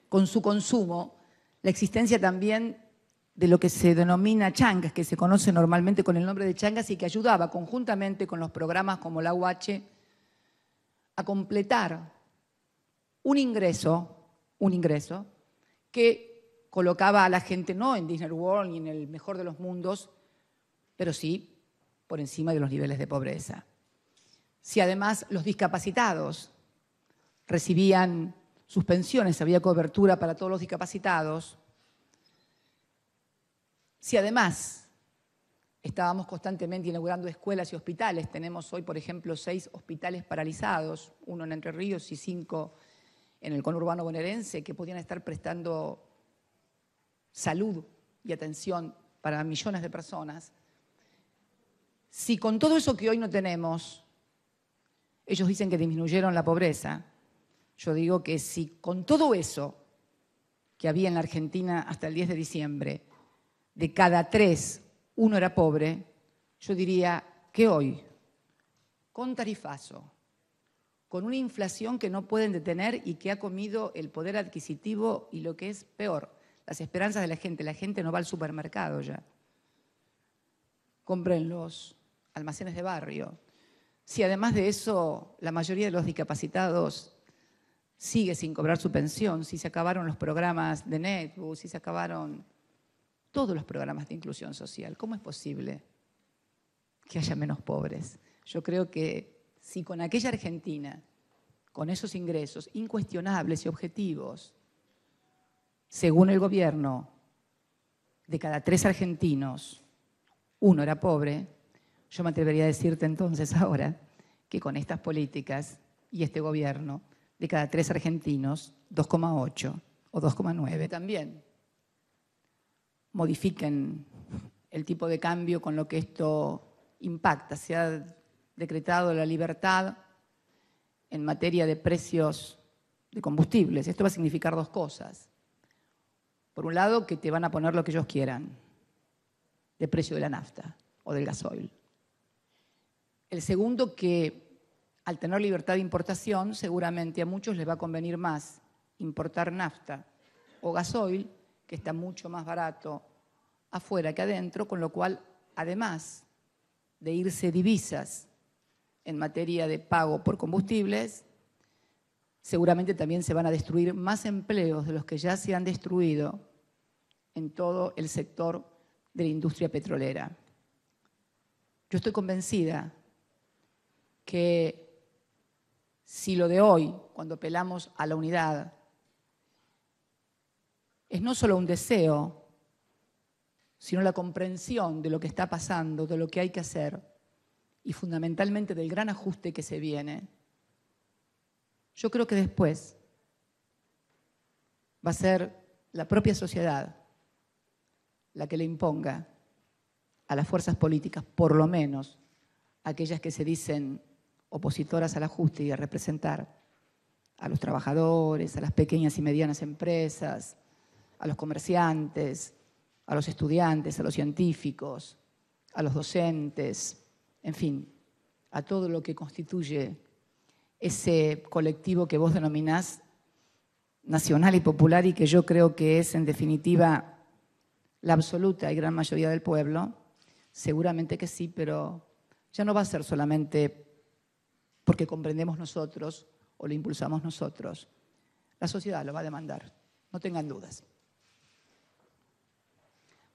con su consumo la existencia también de lo que se denomina changas, que se conoce normalmente con el nombre de changas y que ayudaba conjuntamente con los programas como la UH a completar un ingreso que colocaba a la gente no en Disney World ni en el mejor de los mundos, pero sí por encima de los niveles de pobreza. Si además los discapacitados recibían sus pensiones, había cobertura para todos los discapacitados, si además estábamos constantemente inaugurando escuelas y hospitales, tenemos hoy, por ejemplo, 6 hospitales paralizados, 1 en Entre Ríos y 5 en el conurbano bonaerense, que podían estar prestando salud y atención para millones de personas. Si con todo eso que hoy no tenemos, ellos dicen que disminuyeron la pobreza, yo digo que si con todo eso que había en la Argentina hasta el 10 de diciembre, de cada 3, 1 era pobre, yo diría que hoy, con tarifazo, con una inflación que no pueden detener y que ha comido el poder adquisitivo y lo que es peor, las esperanzas de la gente no va al supermercado ya. Compren los almacenes de barrio. Si además de eso la mayoría de los discapacitados sigue sin cobrar su pensión, si se acabaron los programas de netbook, si se acabaron todos los programas de inclusión social, ¿cómo es posible que haya menos pobres? Yo creo que si con aquella Argentina, con esos ingresos incuestionables y objetivos, según el gobierno, de cada 3 argentinos, 1 era pobre, yo me atrevería a decirte entonces ahora que con estas políticas y este gobierno, de cada 3 argentinos, 2,8 o 2,9 también modifiquen el tipo de cambio con lo que esto impacta. Se ha decretado la libertad en materia de precios de combustibles. Esto va a significar 2 cosas. Por un lado, que te van a poner lo que ellos quieran de precio de la nafta o del gasoil. El segundo, que al tener libertad de importación, seguramente a muchos les va a convenir más importar nafta o gasoil, que está mucho más barato afuera que adentro, con lo cual, además de irse divisas en materia de pago por combustibles, seguramente también se van a destruir más empleos de los que ya se han destruido en todo el sector de la industria petrolera. Yo estoy convencida que si lo de hoy, cuando apelamos a la unidad, es no solo un deseo, sino la comprensión de lo que está pasando, de lo que hay que hacer y fundamentalmente del gran ajuste que se viene, yo creo que después va a ser la propia sociedad la que le imponga a las fuerzas políticas, por lo menos aquellas que se dicen opositoras al ajuste y a representar a los trabajadores, a las pequeñas y medianas empresas, a los comerciantes, a los estudiantes, a los científicos, a los docentes, en fin, a todo lo que constituye ese colectivo que vos denominás nacional y popular y que yo creo que es, en definitiva, la absoluta y gran mayoría del pueblo. Seguramente que sí, pero ya no va a ser solamente porque comprendemos nosotros o lo impulsamos nosotros. La sociedad lo va a demandar, no tengan dudas.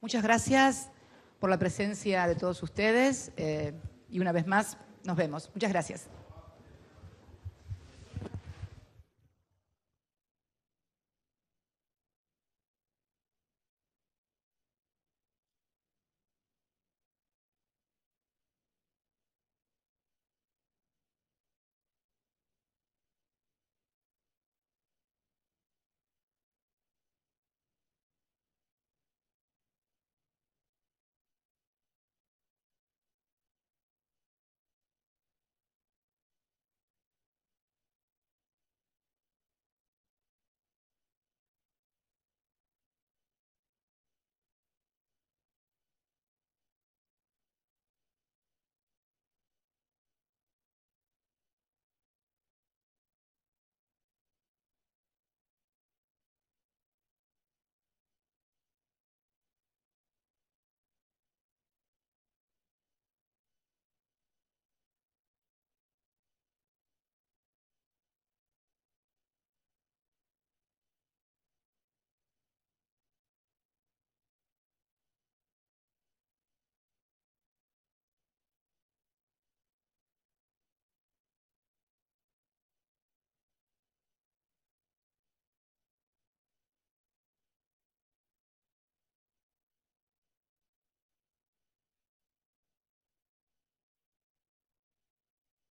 Muchas gracias por la presencia de todos ustedes. Y una vez más, nos vemos. Muchas gracias.